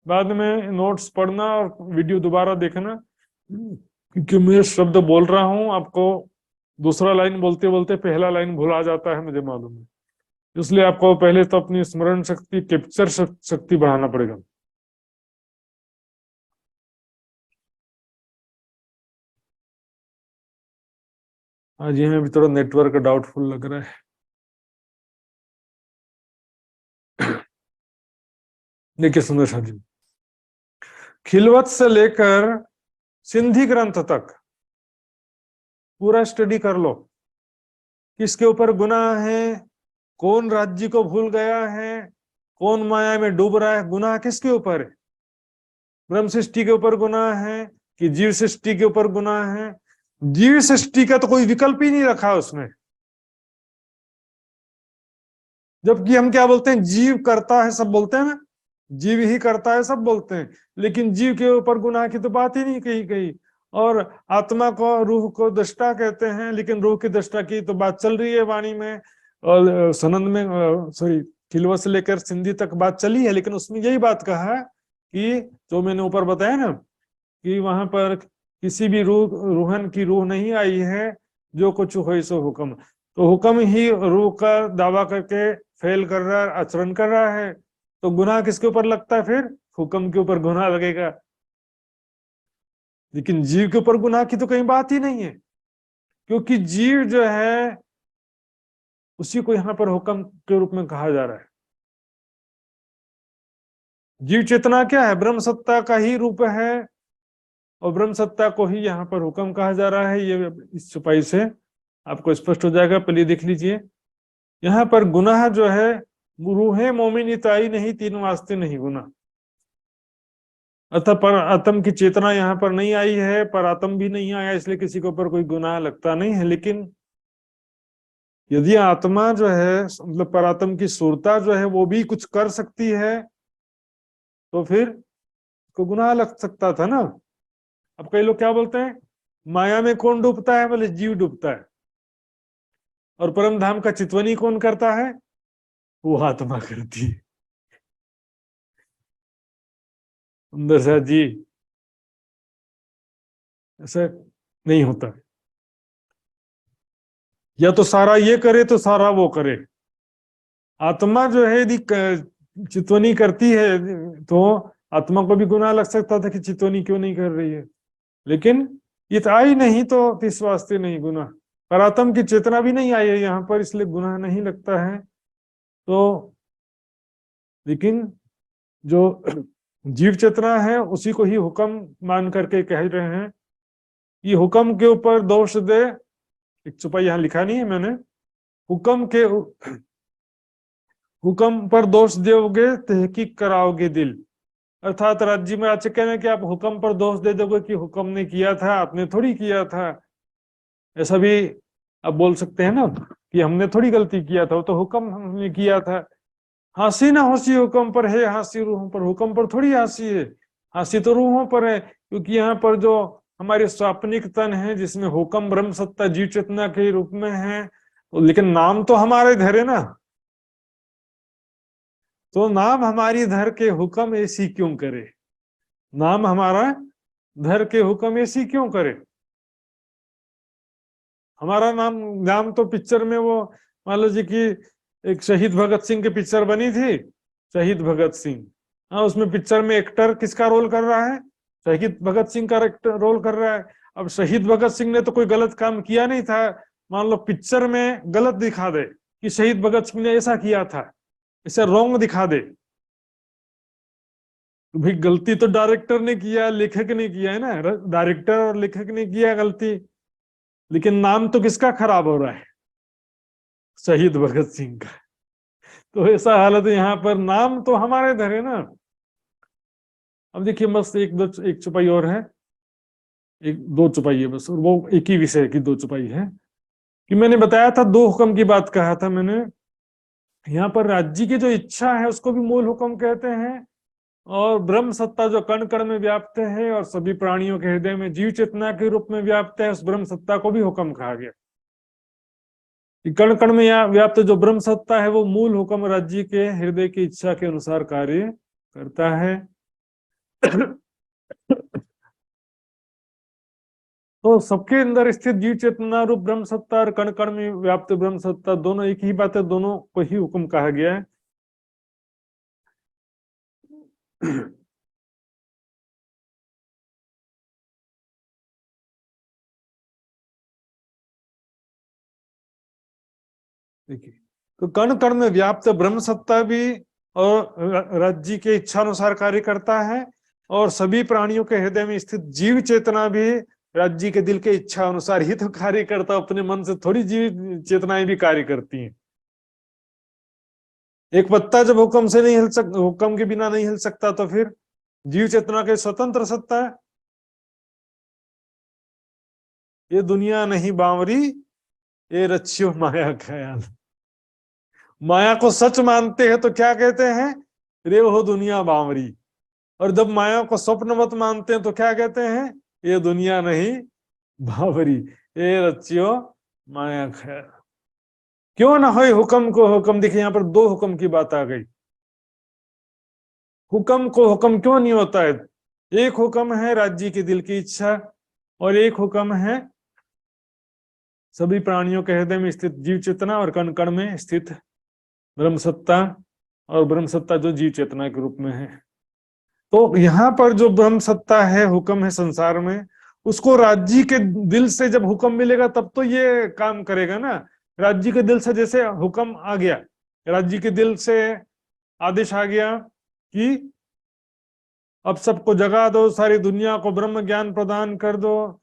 बाद में नोट्स पढ़ना और वीडियो दोबारा देखना, क्योंकि मैं शब्द बोल रहा हूं, आपको दूसरा लाइन बोलते बोलते पहला लाइन भुला जाता है, मुझे मालूम है। इसलिए आपको पहले तो अपनी स्मरण शक्ति, कैप्चर शक्ति बढ़ाना पड़ेगा। आज ये में भी थोड़ा नेटवर्क डाउटफुल लग रहा है। देखिए सुंदर साथ जी, खिलवत से लेकर सिंधी ग्रंथ तक पूरा स्टडी कर लो। किसके ऊपर गुनाह है, कौन राज्य को भूल गया है, कौन माया में डूब रहा है। गुनाह किसके ऊपर है? ब्रह्म सृष्टि के ऊपर गुनाह है कि जीव सृष्टि के ऊपर गुनाह है? जीव सृष्टि का तो कोई विकल्प ही नहीं रखा उसमें। जबकि हम क्या बोलते हैं? जीव करता है, सब बोलते हैं ना, जीव ही करता है, सब बोलते हैं, लेकिन जीव के ऊपर गुनाह की तो बात ही नहीं कही गई। और आत्मा को, रूह को दृष्टा कहते हैं, लेकिन रूह की दृष्टा की तो बात चल रही है वाणी में, और सनंद में, सॉरी, खिलवत से लेकर सिंधी तक बात चली है। लेकिन उसमें यही बात कहा कि जो मैंने ऊपर बताया ना, कि वहां पर किसी भी रूहन की रूह नहीं आई है, जो कुछ हो सो हुक्म। तो हुक्म ही रूह का दावा करके फेल कर रहा है, आचरण कर रहा है। तो गुनाह किसके ऊपर लगता है फिर? हुक्म के ऊपर गुनाह लगेगा। लेकिन जीव के ऊपर गुनाह की तो कहीं बात ही नहीं है, क्योंकि जीव जो है उसी को यहाँ पर हुक्म के रूप में कहा जा रहा है। जीव चेतना क्या है? ब्रह्म सत्ता का ही रूप है, और ब्रह्म सत्ता को ही यहाँ पर हुक्म कहा जा रहा है। ये इस छुपाई से आपको स्पष्ट हो जाएगा। पहले देख लीजिए, यहाँ पर गुनाह जो है, रूहे मोमिनी ताई नहीं, तीन वास्ते नहीं गुना। अतः पर आत्म की चेतना यहाँ पर नहीं आई है, पर आत्म भी नहीं आया, इसलिए किसी के ऊपर कोई गुनाह लगता नहीं है। लेकिन यदि आत्मा जो है, मतलब परात्म की सुरता जो है वो भी कुछ कर सकती है, तो फिर को गुनाह लग सकता था ना। अब कई लोग क्या बोलते हैं, माया में कौन डूबता है? बोले जीव डूबता है। और परम धाम का चितवनी कौन करता है? वो आत्मा करती है। सुंदर सा जी, ऐसा नहीं होता। या तो सारा ये करे तो सारा वो करे। आत्मा जो है यदि चितवनी करती है, तो आत्मा को भी गुनाह लग सकता था कि चितवनी क्यों नहीं कर रही है, लेकिन ये तो आई नहीं, तो इस वास्ते नहीं गुनाह। पर आत्म की चेतना भी नहीं आई है यहाँ पर, इसलिए गुनाह नहीं लगता है। तो लेकिन जो जीव चेतना है उसी को ही हुक्म मान करके कह रहे हैं। ये हुक्म के ऊपर दोष दे, एक चुपाई यहाँ लिखा नहीं है मैंने, हुक्म पर दोष दोगे तहकीक कराओगे दिल। अर्थात राज्य में आज कहना कि आप हुक्म पर दोष दे दोगे कि हुक्म ने किया था, आपने थोड़ी किया था। ऐसा भी आप बोल सकते हैं ना कि हमने थोड़ी गलती किया था, वो तो हुक्म हमने किया था। हंसी ना हंसी हुक्म पर है, हंसी रूहों पर। हुक्म पर थोड़ी हंसी है, हंसी तो रूहों पर है। क्योंकि यहाँ पर जो हमारे स्वाप्निक तन है, जिसमें हुक्म ब्रह्म सत्ता जीव चेतना के रूप में है, लेकिन नाम तो हमारे धर है ना। तो नाम हमारी धर के हुक्म ऐसी क्यों करे? नाम हमारा धर के हुक्म ऐसी क्यों करे? हमारा नाम तो पिक्चर में वो, मान लो जी कि एक शहीद भगत सिंह की पिक्चर बनी थी, शहीद भगत सिंह। हाँ, उसमें पिक्चर में एक्टर किसका रोल कर रहा है? शहीद भगत सिंह का रोल कर रहा है। अब शहीद भगत सिंह ने तो कोई गलत काम किया नहीं था, मान लो पिक्चर में गलत दिखा दे कि शहीद भगत सिंह ने ऐसा किया था, इसे रॉन्ग दिखा दे, तो भाई गलती तो डायरेक्टर ने किया, लेखक ने किया है ना। डायरेक्टर और लेखक ने किया गलती, लेकिन नाम तो किसका खराब हो रहा है? शहीद भगत सिंह का। तो ऐसा हालत यहाँ पर, नाम तो हमारे धरे ना। अब देखिए बस एक चुपाई और है, एक दो चुपाई है बस, और वो एक ही विषय की दो चुपाई है। कि मैंने बताया था, दो हुक्म की बात कहा था मैंने। यहाँ पर राज्य की जो इच्छा है उसको भी मूल हुक्म कहते हैं, और ब्रह्म सत्ता जो कण कण में व्याप्त है और सभी प्राणियों के हृदय में जीव चेतना के रूप में व्याप्त है, उस ब्रह्म सत्ता को भी हुक्म कहा गया। कण कण में यहाँ व्याप्त जो ब्रह्म सत्ता है, वो मूल हुक्म राज्य के हृदय की इच्छा के अनुसार कार्य करता है। तो सबके अंदर स्थित जीव चेतना रूप ब्रह्म सत्ता और कण कण में व्याप्त ब्रह्म सत्ता, दोनों एक ही बात है, दोनों को ही हुक्म कहा गया है। देखिए, तो कण कण में व्याप्त ब्रह्म सत्ता भी और राज्य के इच्छा अनुसार कार्य करता है, और सभी प्राणियों के हृदय में स्थित जीव चेतना भी राज्य के दिल के इच्छा अनुसार ही तो कार्य करता, अपने मन से थोड़ी जीव चेतनाएं भी कार्य करती हैं। एक पत्ता जब हुक्म से नहीं हिल सकता, हुक्म के बिना नहीं हिल सकता, तो फिर जीव चेतना के स्वतंत्र सत्ता है। ये दुनिया नहीं बावरी, ये रचियो माया ख्याल। माया को सच मानते हैं तो क्या कहते हैं? रे हो दुनिया बावरी। और जब माया को स्वप्नवत मानते हैं तो क्या कहते हैं? ये दुनिया नहीं बावरी, ये रचियो माया ख्याल। क्यों ना हो हुक्म को हुक्म। देखिए यहाँ पर दो हुक्म की बात आ गई। हुक्म को हुक्म क्यों नहीं होता है? एक हुक्म है राज्य के दिल की इच्छा, और एक हुक्म है सभी प्राणियों के हृदय में स्थित जीव चेतना और कण कण में स्थित ब्रह्म सत्ता, और ब्रह्म सत्ता जो जीव चेतना के रूप में है। तो यहाँ पर जो ब्रह्म सत्ता है, हुक्म है संसार में, उसको राज्य के दिल से जब हुक्म मिलेगा तब तो ये काम करेगा ना। राज्य के दिल से जैसे हुक्म आ गया, राज्य के दिल से आदेश आ गया कि अब सबको जगा दो, सारी दुनिया को ब्रह्म ज्ञान प्रदान कर दो,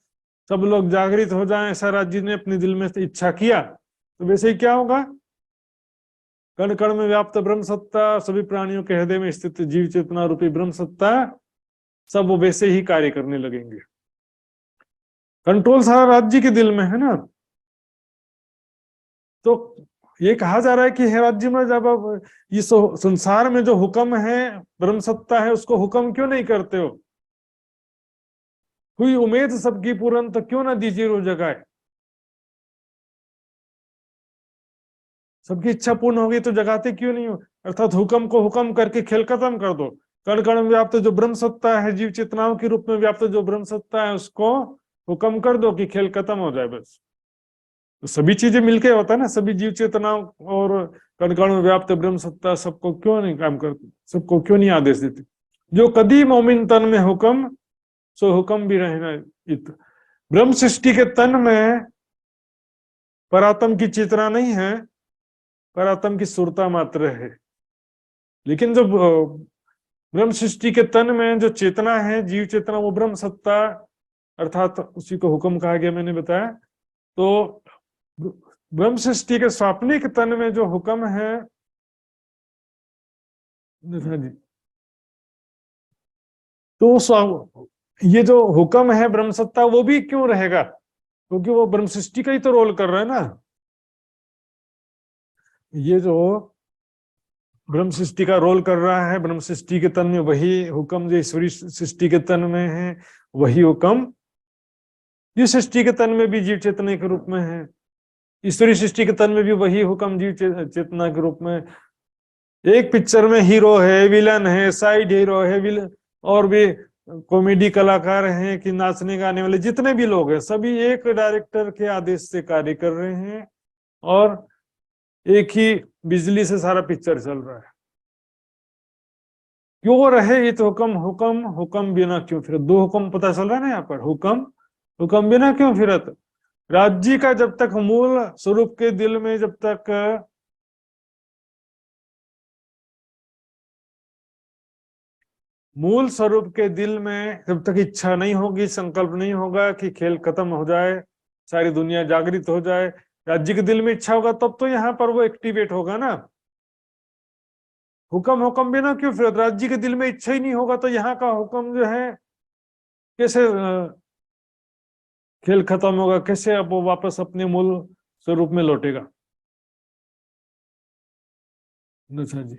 सब लोग जागृत हो जाएं, ऐसा राज्य ने अपने दिल में इच्छा किया, तो वैसे ही क्या होगा, कण कण में व्याप्त ब्रह्म सत्ता, सभी प्राणियों के हृदय में स्थित जीव चेतना रूपी ब्रह्म सत्ता, सब वो वैसे ही कार्य करने लगेंगे। कंट्रोल सारा राज्य के दिल में है ना। तो ये कहा जा रहा है कि हे राज्य में जब अब इस संसार में जो हुक्म है, ब्रह्म सत्ता है, उसको हुक्म क्यों नहीं करते हो? हुई उम्मीद सबकी पूर्ण, तो क्यों ना दीजिए रोज जगाए। सबकी इच्छा पूर्ण होगी तो जगाते क्यों नहीं हो? अर्थात हुक्म को हुक्म करके खेल खत्म कर दो। कण कण में व्याप्त जो ब्रह्म सत्ता है, जीव चेतनाओं के रूप में व्याप्त जो ब्रह्म सत्ता है, उसको हुक्म कर दो कि खेल खत्म हो जाए बस। तो सभी चीजें मिलके होता है ना, सभी जीव चेतनाओं और कण कण में व्याप्त ब्रह्म सत्ता सबको क्यों नहीं काम करती, सबको क्यों नहीं आदेश देती? जो कदी मोमिन तन में हुक्म, सो हुक्म भी रहना इत। ब्रह्म सृष्टि के तन में परात्म की चेतना नहीं है, परात्म की सुरता मात्र है। लेकिन जो ब्रह्म सृष्टि के तन में जो चेतना है, जीव चेतना, वो ब्रह्म सत्ता अर्थात उसी को हुक्म कहा गया, मैंने बताया। तो ब्रह्म सृष्टि के स्वाप्निक तन में जो हुक्म है जी, तो ये जो हुक्म है ब्रह्म सत्ता, वो भी क्यों रहेगा? क्योंकि वो ब्रह्म सृष्टि का ही तो रोल कर रहा है ना। ये जो ब्रह्म सृष्टि का रोल कर रहा है, ब्रह्म सृष्टि के तन में वही हुक्म जो ईश्वरी सृष्टि के तन में है, वही हुक्म ये सृष्टि के तन में भी जीव चेतना के रूप में है। ईश्वरी सृष्टि के तन में भी वही हुक्म जीव चेतना के रूप में। एक पिक्चर में हीरो है, विलन है, साइड हीरो है, विलन, और भी कॉमेडी कलाकार हैं कि नाचने गाने वाले जितने भी लोग हैं, सभी एक डायरेक्टर के आदेश से कार्य कर रहे हैं और एक ही बिजली से सारा पिक्चर चल रहा है। क्यों रहे ये तो हुक्म, हुक्म हुक्म बिना क्यों फिरत? दो हुक्म पता चल रहा है ना यहाँ पर, हुक्म हुक्म बिना क्यों फिरत। राज्य का जब तक मूल स्वरूप के दिल में जब तक मूल स्वरूप के दिल में जब तक इच्छा नहीं होगी, संकल्प नहीं होगा कि खेल खत्म हो जाए, सारी दुनिया जागृत हो जाए, राज्य के दिल में इच्छा होगा तब तो यहाँ पर वो एक्टिवेट होगा ना। हुक्म हुक्म बिना क्यों फिर? राज्य के दिल में इच्छा ही नहीं होगा तो यहाँ का हुक्म जो है कैसे खेल खत्म होगा, कैसे अब वो वापस अपने मूल स्वरूप में लौटेगा? अच्छा जी,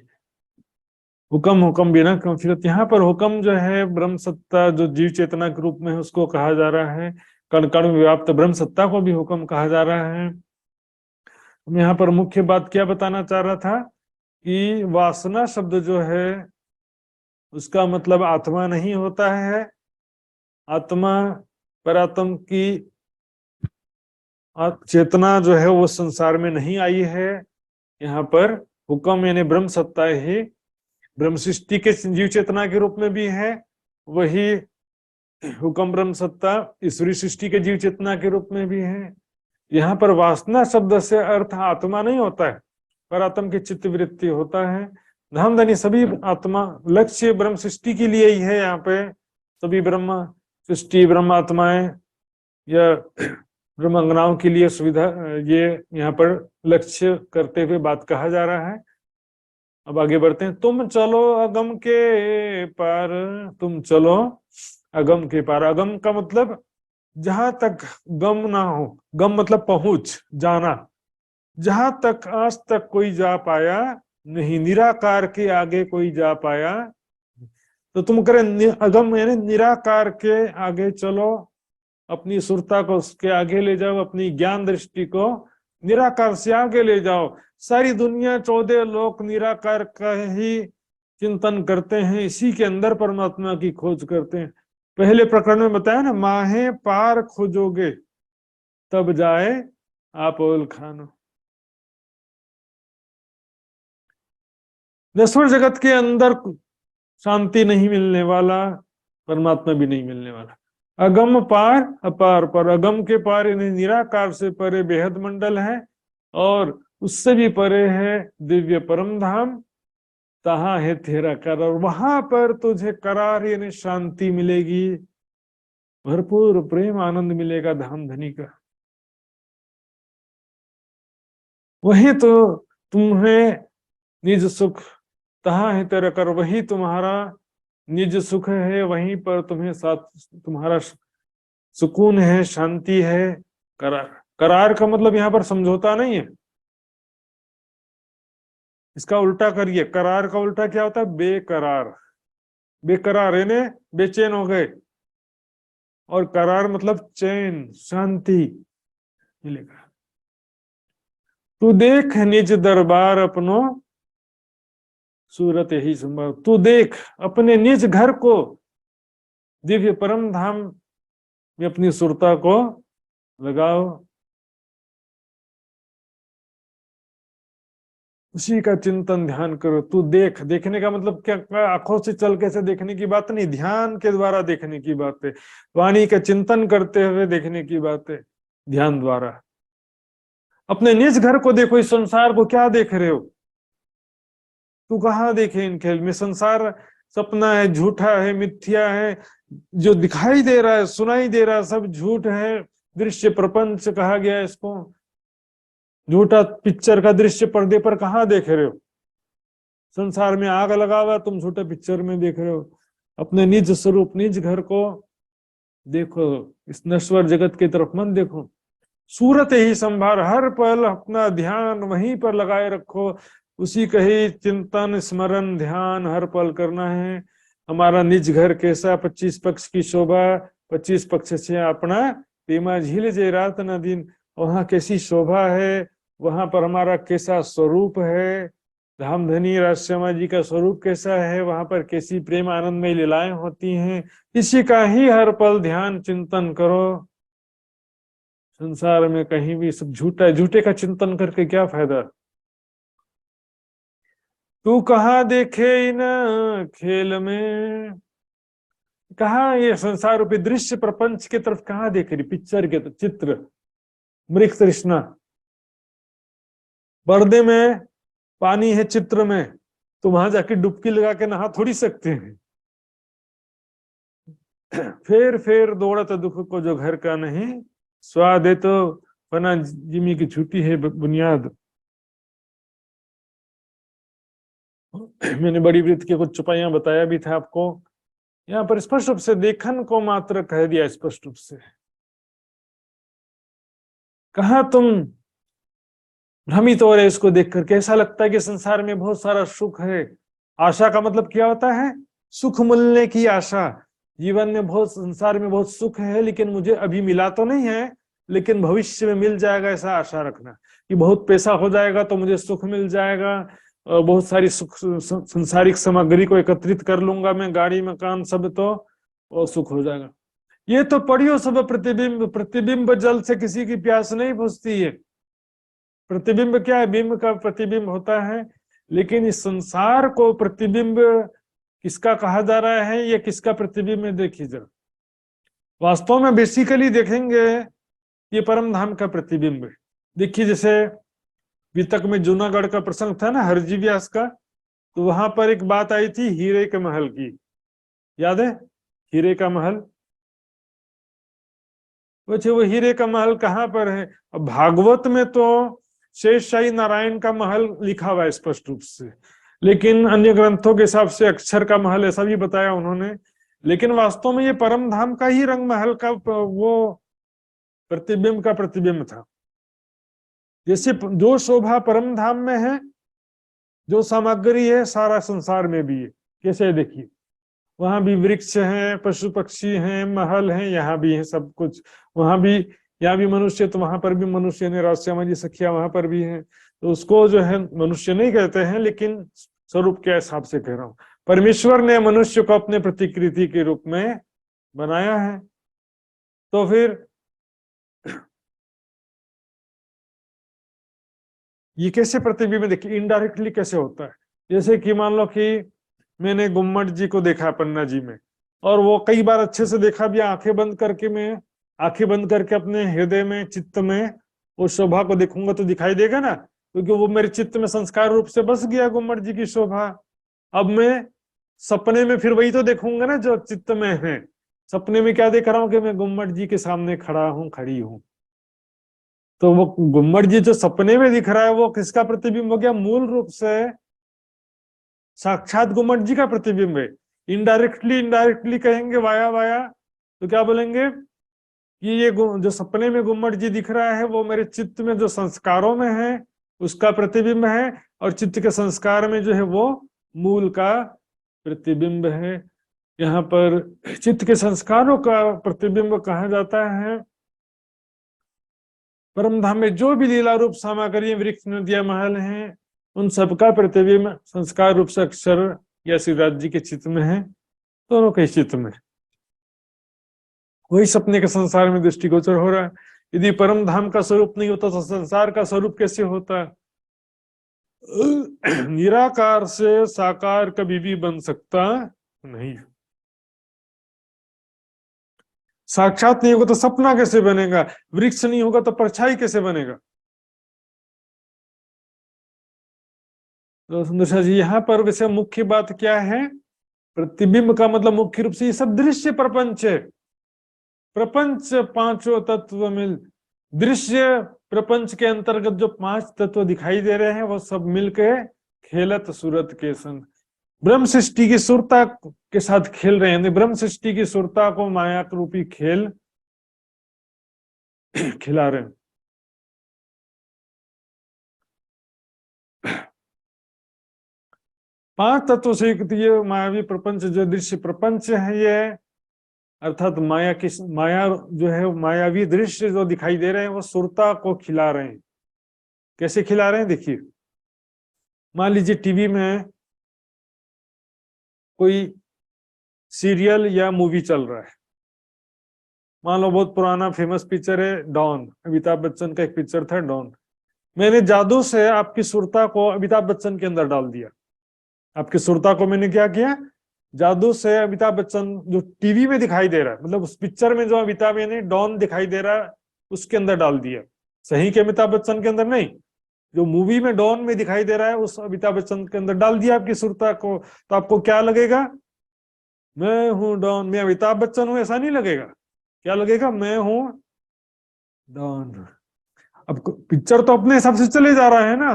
हुक्म हुक्म बिना क्यों फिरत। यहाँ पर हुक्म जो है ब्रह्म सत्ता जो जीव चेतना के रूप में है उसको कहा जा रहा है। कण कण में व्याप्त ब्रह्म सत्ता को भी हुक्म कहा जा रहा है। मैं यहाँ पर मुख्य बात क्या बताना चाह रहा था कि वासना शब्द जो है उसका मतलब आत्मा नहीं होता है। आत्मा परात्म की चेतना जो है वो संसार में नहीं आई है। यहाँ पर हुक्म यानी ब्रह्म सत्ता ही ब्रह्म सृष्टि के जीव चेतना के रूप में भी है, वही हुक्म ब्रह्म सत्ता ईश्वरी सृष्टि के जीव चेतना के रूप में भी है। यहाँ पर वासना शब्द से अर्थ आत्मा नहीं होता है, पर आत्म की चित्त वृत्ति होता है। धन धनी सभी आत्मा लक्ष्य ब्रह्म सृष्टि के लिए ही है। यहाँ पे सभी ब्रह्म सृष्टि ब्रह्म आत्माएं या ब्रह्मांगनाओं के लिए सुविधा, ये यहाँ पर लक्ष्य करते हुए बात कहा जा रहा है। अब आगे बढ़ते हैं। तुम चलो अगम के पार, तुम चलो अगम के पार। अगम का मतलब जहां तक गम ना हो, गम मतलब पहुंच जाना, जहां तक आज तक कोई जा पाया नहीं, निराकार के आगे कोई जा पाया, तो तुम करे अगम यानी निराकार के आगे चलो, अपनी सुरता को उसके आगे ले जाओ, अपनी ज्ञान दृष्टि को निराकार से आगे ले जाओ। सारी दुनिया 14 लोक निराकार का ही चिंतन करते हैं, इसी के अंदर परमात्मा की खोज करते हैं। पहले प्रकरण में बताया ना, माहे पार खोजोगे तब जाए आप ओल खानो। नश्वर जगत के अंदर शांति नहीं मिलने वाला, परमात्मा भी नहीं मिलने वाला। अगम पार अपार पर, अगम के पार यानी निराकार से परे बेहद मंडल है, और उससे भी परे है दिव्य परम धाम। तहां है तेरा करार, वहां पर तुझे करार यानी शांति मिलेगी। भरपूर प्रेम आनंद मिलेगा धाम धनी का। वही तो तुम्हें निज सुख, तहाँ है तेरा कर, वही तुम्हारा निज सुख है, वहीं पर तुम्हें साथ तुम्हारा सुकून है, शांति है, करार। करार का मतलब यहाँ पर समझौता नहीं है, इसका उल्टा करिए। करार का उल्टा क्या होता है? बेकरार। बेकरार यानी बेचैन हो गए, और करार मतलब चैन, शांति मिलेगा। तू देख निज दरबार अपनो, सूरत यही संभव। तू देख अपने निज घर को, दिव्य परम धाम में अपनी सुरता को लगाओ, उसी का चिंतन ध्यान करो। तू देख, देखने का मतलब क्या? आंखों से चल कैसे देखने की बात नहीं, ध्यान के द्वारा देखने की बात है। वाणी का चिंतन करते हुए देखने की बात है, ध्यान द्वारा। अपने निज घर को देखो, इस संसार को क्या देख रहे हो? तू कहाँ देखे इन खेल में? संसार सपना है, झूठा है, मिथ्या है, जो दिखाई दे रहा है, सुनाई दे रहा है, सब झूठ है। दृश्य प्रपंच कहा गया है इसको। झूठा पिक्चर का दृश्य पर्दे पर कहाँ देख रहे हो? संसार में आग लगा हुआ, तुम झूठे पिक्चर में देख रहे हो। अपने निज स्वरूप, निज घर को देखो, इस नश्वर जगत की तरफ मत देखो। सूरत ही संभार, हर पल अपना ध्यान वहीं पर लगाए रखो, उसी का ही चिंतन स्मरण ध्यान हर पल करना है। हमारा निज घर कैसा? 25 पक्ष की शोभा, 25 पक्ष से अपना पीमा झील जे रात न दिन। वहां कैसी शोभा है, वहां पर हमारा कैसा स्वरूप है, धामधनी राजश्यामा जी का स्वरूप कैसा है, वहां पर कैसी प्रेम आनंद में लीलाएं होती हैं, इसी का ही हर पल ध्यान चिंतन करो। संसार में कहीं भी सब झूठा है, झूठे का चिंतन करके क्या फायदा? तू कहाँ देखे इन खेल में, कहा ये संसार रूपी दृश्य प्रपंच के तरफ कहाँ देख रही? पिक्चर के तो चित्र, मृग तृष्णा। पर्दे में पानी है, चित्र में, तो वहां जाके डुबकी लगा के नहा थोड़ी सकते हैं। फेर दौड़त दुख को जो घर का नहीं, स्वाद है तो फना जिमी की छुट्टी है बुनियाद। मैंने बड़ी वृत्त के कुछ चुपाइयां बताया भी था आपको। यहाँ पर स्पष्ट रूप से देखन को मात्र कह दिया, स्पष्ट रूप से। कहा तुम भ्रमित हो रहे इसको देखकर, कैसा लगता है कि संसार में बहुत सारा सुख है। आशा का मतलब क्या होता है? सुख मिलने की आशा। जीवन में बहुत, संसार में बहुत सुख है, लेकिन मुझे अभी मिला तो नहीं है, लेकिन भविष्य में मिल जाएगा, ऐसा आशा रखना। कि बहुत पैसा हो जाएगा तो मुझे सुख मिल जाएगा, और बहुत सारी सुख संसारिक सामग्री को एकत्रित कर लूंगा मैं, गाड़ी मकान सब, तो वो सुख हो जाएगा। ये तो पढ़ियो सब प्रतिबिंब, प्रतिबिंब जल से किसी की प्यास नहीं बुझती है। प्रतिबिंब क्या है? बिंब का प्रतिबिंब होता है, लेकिन इस संसार को प्रतिबिंब किसका कहा जा रहा है, ये किसका प्रतिबिंब है? देखिए जरा, वास्तव में बेसिकली देखेंगे ये परम धाम का प्रतिबिंब है। देखिए जैसे वितक में जूनागढ़ का प्रसंग था ना, हरजी व्यास का, तो वहां पर एक बात आई थी हीरे के महल की, याद है? हीरे का महल, वो हीरे का महल कहाँ पर है? अब भागवत में तो शेषशाही नारायण का महल लिखा हुआ है स्पष्ट रूप से, लेकिन अन्य ग्रंथों के हिसाब से अक्षर का महल ऐसा भी बताया उन्होंने। लेकिन वास्तव में ये परम धाम का ही रंग महल का वो प्रतिबिंब का प्रतिबिंब था। जैसे जो शोभा परम धाम में है, जो सामग्री है, सारा संसार में भी है। कैसे? देखिए, वहां भी वृक्ष हैं, पशु पक्षी हैं, महल हैं, यहाँ भी है सब कुछ। वहां भी, यहाँ भी मनुष्य, तो वहां पर भी मनुष्य ने, राजश्यामा जी सखिया वहां पर भी है। तो उसको जो है मनुष्य नहीं कहते हैं, लेकिन स्वरूप के हिसाब से कह रहा हूं। परमेश्वर ने मनुष्य को अपने प्रतिकृति के रूप में बनाया है। तो फिर ये कैसे प्रतिबिंब? देखिए इनडायरेक्टली कैसे होता है। जैसे कि मान लो कि मैंने गुम्मट जी को देखा पन्ना जी में, और वो कई बार अच्छे से देखा भी, आंखें बंद करके, मैं आंखें बंद करके अपने हृदय में, चित्त में उस शोभा को देखूंगा तो दिखाई देगा ना, क्योंकि वो मेरे चित्त में संस्कार रूप से बस गया गुम्मट जी की शोभा। अब मैं सपने में फिर वही तो देखूंगा ना जो चित्त में है। सपने में क्या देख रहा हूं कि मैं गुम्मट जी के सामने खड़ा हूं, खड़ी हूं। तो वो गुम्मट जी जो सपने में दिख रहा है वो किसका प्रतिबिंब हो गया? मूल रूप से साक्षात गुम्मट जी का प्रतिबिंब है। इनडायरेक्टली कहेंगे वाया वाया तो क्या बोलेंगे कि ये जो सपने में गुम्मट जी दिख रहा है वो मेरे चित्त में जो संस्कारों में है उसका प्रतिबिंब है, और चित्त के संस्कार में जो है वो मूल का प्रतिबिंब है। यहाँ पर चित्त के संस्कारों का प्रतिबिंब कहा जाता है। परमधाम में जो भी लीला रूप सामग्री वृक्ष नदियां महल हैं उन सबका प्रतिबिंब संस्कार रूप से अक्षर या श्रीराज जी के चित्त में है, दोनों के चित्त में। वही सपने के संसार में दृष्टिगोचर हो रहा है। यदि परम धाम का स्वरूप नहीं होता तो संसार का स्वरूप कैसे होता? निराकार से साकार कभी भी बन सकता नहीं। साक्षात नहीं होगा तो सपना कैसे बनेगा? वृक्ष नहीं होगा तो परछाई कैसे बनेगा? तो सुंदर शाह जी यहाँ पर वैसे मुख्य बात क्या है? प्रतिबिंब का मतलब मुख्य रूप से ये सब दृश्य प्रपंच है। प्रपंच पांचों तत्व में दृश्य प्रपंच के अंतर्गत जो पांच तत्व दिखाई दे रहे हैं वो सब मिलके खेलत सूरत के संग ब्रह्म सृष्टि की सुरता के साथ खेल रहे हैं। ब्रह्म सृष्टि की सुरता को माया रूपी खेल खिला रहे हैं। पांच तत्व से ये मायावी प्रपंच जो दृश्य प्रपंच है ये अर्थात माया जो है मायावी दृश्य जो दिखाई दे रहे हैं वो सुरता को खिला रहे हैं। कैसे खिला रहे हैं देखिए, मान लीजिए टीवी में कोई सीरियल या मूवी चल रहा है, मान लो बहुत पुराना फेमस पिक्चर है डॉन, अमिताभ बच्चन का एक पिक्चर था डॉन। मैंने जादू से आपकी सुरता को अमिताभ बच्चन के अंदर डाल दिया। आपकी सुरता को मैंने क्या किया? जादू से अमिताभ बच्चन जो टीवी में दिखाई दे रहा है, मतलब उस पिक्चर में जो अमिताभ यानी डॉन दिखाई दे रहा है उसके अंदर डाल दिया। सही के अमिताभ बच्चन के अंदर नहीं, जो मूवी में डॉन में दिखाई दे रहा है उस अमिताभ बच्चन के अंदर डाल दिया आपकी सुरता को। तो आपको क्या लगेगा? मैं हूं डॉन, मैं अमिताभ बच्चन हूं, ऐसा नहीं लगेगा। क्या लगेगा? मैं हूं डॉन। अब पिक्चर तो अपने हिसाब से चले जा रहा है ना,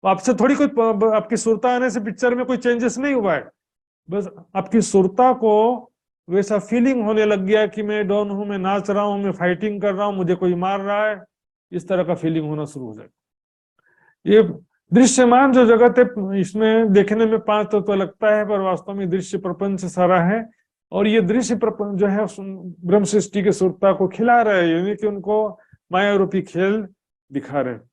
आपसे थोड़ी कोई आपकी सुरता आने से पिक्चर में कोई चेंजेस नहीं हुआ है। बस आपकी सुरता को वैसा फीलिंग होने लग गया कि मैं डॉन हूं, मैं नाच रहा हूं, मैं फाइटिंग कर रहा हूं, मुझे कोई मार रहा है, इस तरह का फीलिंग होना शुरू हो जाएगा। ये दृश्यमान जो जगत है इसमें देखने में पांच तत्व तो लगता है पर वास्तव में दृश्य प्रपंच सारा है। और ये दृश्य प्रपंच जो है ब्रह्म सृष्टि की सुरता को खिला रहे हैं, यानी कि उनको माया रूपी खेल दिखा रहे हैं।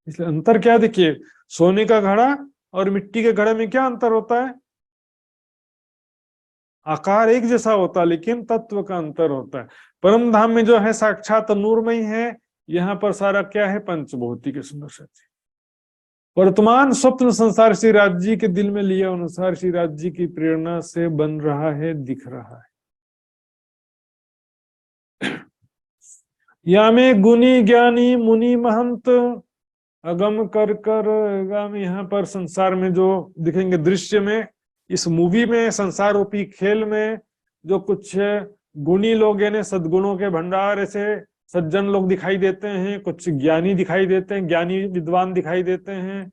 इसलिए अंतर क्या देखिए, सोने का घड़ा और मिट्टी के घड़े में क्या अंतर होता है? आकार एक जैसा होता है लेकिन तत्व का अंतर होता है। परम धाम में जो है साक्षात नूरमयी है, यहाँ पर सारा क्या है? पंचभौतिक है। सुंदर सच्ची वर्तमान स्वप्न संसार श्री राज जी के दिल में लिया अनुसार श्री राज जी की प्रेरणा से बन रहा है, दिख रहा है। या में गुनी ज्ञानी मुनि महंत अगम कर कर गम। यहाँ पर संसार में जो दिखेंगे दृश्य में, इस मूवी में संसार रूपी खेल में जो कुछ गुणी लोग यानी सद्गुणों के भंडार ऐसे सज्जन लोग दिखाई देते हैं, कुछ ज्ञानी दिखाई देते हैं, ज्ञानी विद्वान दिखाई देते हैं,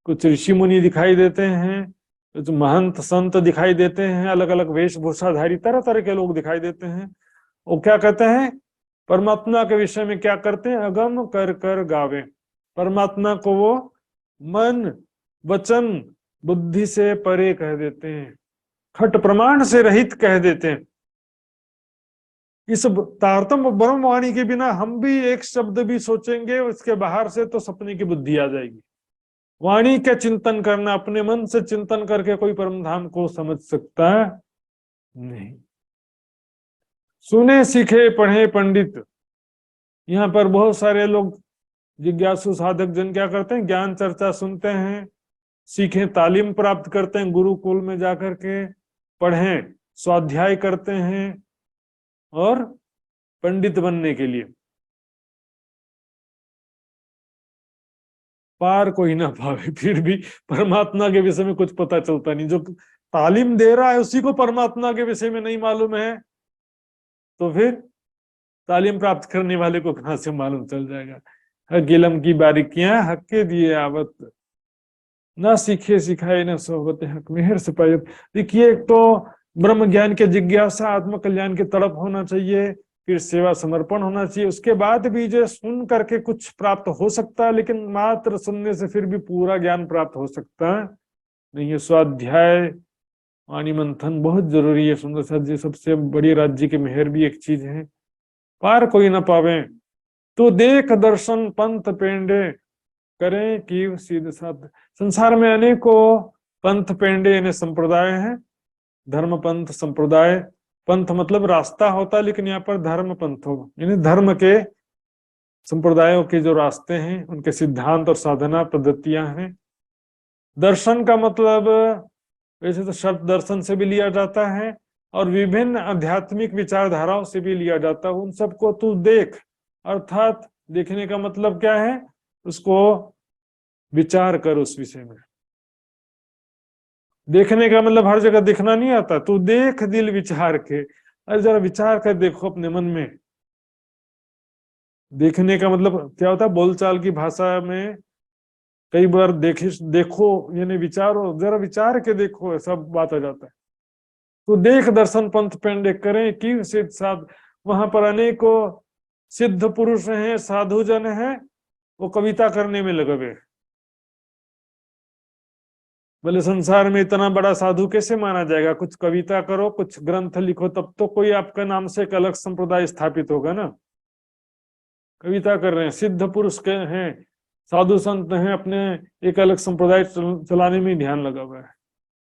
कुछ ऋषि मुनि दिखाई देते हैं, कुछ महंत संत दिखाई देते हैं, अलग अलग वेशभूषाधारी तरह तरह के लोग दिखाई देते हैं। वो क्या कहते हैं? परमात्मा के विषय में क्या करते हैं? अगम कर कर गावे। परमात्मा को वो मन वचन बुद्धि से परे कह देते हैं, खट प्रमाण से रहित कह देते हैं। इस तारतम्य ब्रह्मवाणी के बिना हम भी एक शब्द भी सोचेंगे उसके बाहर से तो सपने की बुद्धि आ जाएगी। वाणी का चिंतन करना, अपने मन से चिंतन करके कोई परम धाम को समझ सकता नहीं। सुने सीखे पढ़े पंडित, यहाँ पर बहुत सारे लोग जिज्ञासु साधक जन क्या करते हैं? ज्ञान चर्चा सुनते हैं, सीखें, तालीम प्राप्त करते हैं, गुरुकुल में जाकर के पढ़ें, स्वाध्याय करते हैं और पंडित बनने के लिए। पार कोई ना पावे। फिर भी परमात्मा के विषय में कुछ पता चलता नहीं। जो तालीम दे रहा है उसी को परमात्मा के विषय में नहीं मालूम है, तो फिर तालीम प्राप्त करने वाले को कहां से मालूम चल जाएगा। गिलम की बारीकियां हक के दिए आवत, ना सीखे सिखाए न सोहबत हक मेहर से पाए। देखिए, एक तो ब्रह्म ज्ञान के जिज्ञासा, आत्म कल्याण की तड़प होना चाहिए, फिर सेवा समर्पण होना चाहिए। उसके बाद भी जो सुन करके कुछ प्राप्त हो सकता है, लेकिन मात्र सुनने से फिर भी पूरा ज्ञान प्राप्त हो सकता नहीं है। स्वाध्याय वाणी मंथन बहुत जरूरी है। सुंदर साथ जी, सबसे बड़ी राज्य की मेहर भी एक चीज है, पार कोई ना पावे तो देख दर्शन पंथ पेंडे करें कि सीधे साथ। संसार में अनेकों पंथ पेंडे यानी संप्रदाय हैं, धर्म पंथ संप्रदाय। पंथ मतलब रास्ता होता है, लेकिन यहाँ पर धर्म पंथ हो यानी धर्म के संप्रदायों के जो रास्ते हैं, उनके सिद्धांत और साधना पद्धतियां हैं। दर्शन का मतलब वैसे तो शब्द दर्शन से भी लिया जाता है और विभिन्न आध्यात्मिक विचारधाराओं से भी लिया जाता है। उन सबको तू देख, अर्थात देखने का मतलब क्या है, उसको विचार कर उस विषय में। देखने का मतलब हर जगह देखना नहीं आता, तू देख दिल विचार के। अरे जरा विचार कर देखो अपने मन में। देखने का मतलब क्या होता है, बोलचाल की भाषा में कई बार देखो यानी विचारो, जरा विचार के देखो, सब बात आ जाता है। तो देख दर्शन पंथ पेंडे करें कि सिद्ध साध। वहां पर अनेकों सिद्ध पुरुष हैं, साधु जन हैं, वो कविता करने में लगे हुए। बोले संसार में इतना बड़ा साधु कैसे माना जाएगा, कुछ कविता करो, कुछ ग्रंथ लिखो, तब तो कोई आपका नाम से एक अलग संप्रदाय स्थापित होगा ना। कविता कर रहे हैं, सिद्ध पुरुष के हैं, साधु संत हैं, अपने एक अलग संप्रदाय चलाने में ध्यान लगा हुआ है।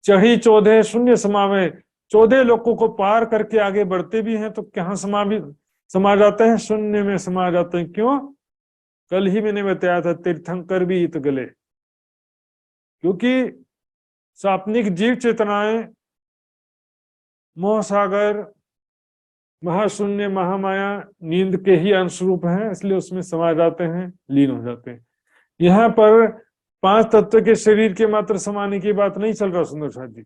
चढ़ी चौदह शून्य समावे, 14 लोगों को पार करके आगे बढ़ते भी हैं तो कहाँ समा जाते हैं, शून्य में समा जाते हैं। क्यों? कल ही मैंने बताया था, तीर्थंकर भी इत गले। क्योंकि सात्विक जीव चेतनाएं मोह सागर, महाशून्य, महामाया, नींद के ही अंशरूप हैं, इसलिए उसमें समा जाते हैं, लीन हो जाते हैं। यहाँ पर 5 तत्व के शरीर के मात्र समाने की बात नहीं चल रहा सुंदर साथ जी।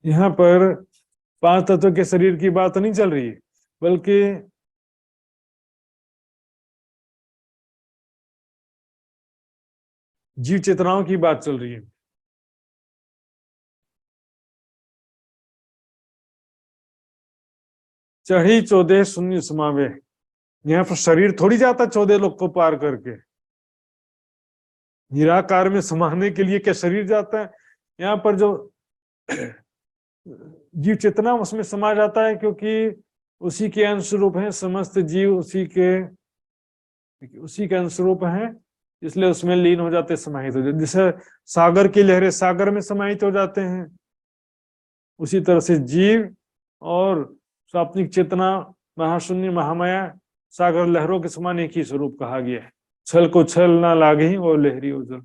यहाँ पर 5 तत्व के शरीर की बात नहीं चल रही है, बल्कि जीव चेतनाओं की बात चल रही है। चढ़ी 14 शून्य समावे, यहाँ पर शरीर थोड़ी जाता 14 लोग को पार करके। निराकार में समाने के लिए क्या शरीर जाता है? यहाँ पर जो जीव चेतना उसमें समा जाता है, क्योंकि उसी के अंशरूप है समस्त जीव, उसी के अंशरूप हैं, इसलिए उसमें लीन हो जाते, समाहित हो जाते। जैसे सागर की लहरें सागर में समाहित हो जाते हैं, उसी तरह से जीव और स्वाप्निक चेतना, महाशून्य, महामाया, सागर लहरों के समान एक ही स्वरूप कहा गया है। छल को छल ना लागे और लहरी उजल।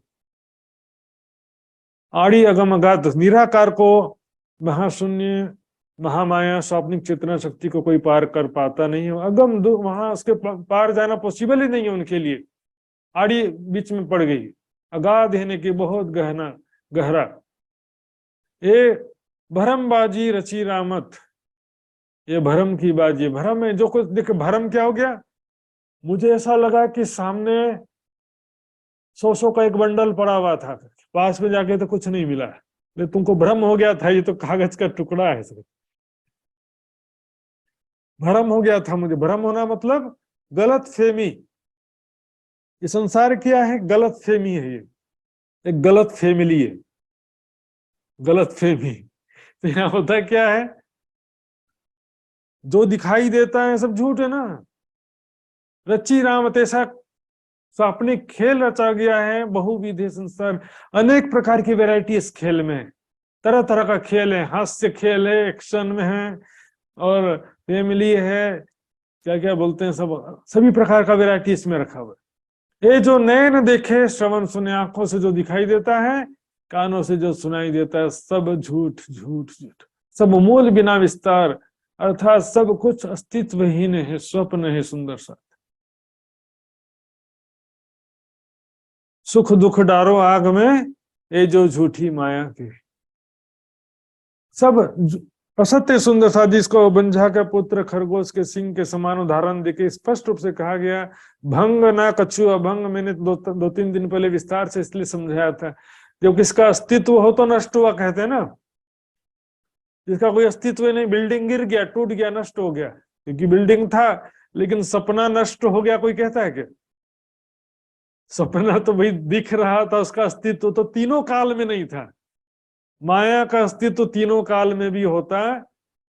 आड़ी अगम अगाध, निराकार को महाशून्य, महामाया, स्वाप्निक चेतना शक्ति को कोई पार कर पाता नहीं है। अगम वहां उसके पार जाना पॉसिबल ही नहीं है उनके लिए। आड़ी बीच में पड़ गई, अगाध यानी कि बहुत गहरा। ये भरमबाजी रची रामत, ये भरम की बाजी। भरम में जो कुछ देख, भरम क्या हो गया, मुझे ऐसा लगा कि सामने 100 का एक बंडल पड़ा हुआ था, पास में जाके तो कुछ नहीं मिला, लेकिन तुमको भ्रम हो गया था ये तो कागज का टुकड़ा है सिर्फ। भ्रम हो गया था मुझे। भ्रम होना मतलब गलत फहमी। ये संसार क्या है? गलत फहमी है। ये एक गलत फैमिली है, गलत फहमी। तो यहाँ होता क्या है, जो दिखाई देता है सब झूठ है ना। रची रामत, ऐसा अपने खेल रचा गया है, बहुविधि संसार, अनेक प्रकार की वैरायटी इस खेल में, तरह तरह का खेल है। हास्य खेल है, एक्शन में है, और फैमिली है, क्या क्या बोलते हैं, सब सभी प्रकार का वैरायटी इसमें रखा हुआ है। ये जो नैन देखे, श्रवण सुने, आंखों से जो दिखाई देता है, कानों से जो सुनाई देता है, सब झूठ झूठ झूठ, सब मूल बिना विस्तार, अर्थात सब कुछ अस्तित्वहीन है, स्वप्न है सुंदर सा। सुख दुख डारो आग में, ये जो झूठी माया के। सब असत्य सुंदर सा, जिसको बंझा का पुत्र खरगोश के सिंह के समान उदाहरण देके स्पष्ट रूप से कहा गया, भंग ना कछु अभंग। मैंने दो तीन दिन पहले विस्तार से इसलिए समझाया था, जब किसका अस्तित्व हो तो नष्ट हुआ कहते हैं ना, जिसका कोई अस्तित्व नहीं, बिल्डिंग गिर गया, टूट गया, नष्ट हो गया, क्योंकि बिल्डिंग था लेकिन सपना नष्ट हो गया, कोई कहता है क्या? सपना तो भाई दिख रहा था, उसका अस्तित्व तो तीनों काल में नहीं था। माया का अस्तित्व तीनों काल में भी होता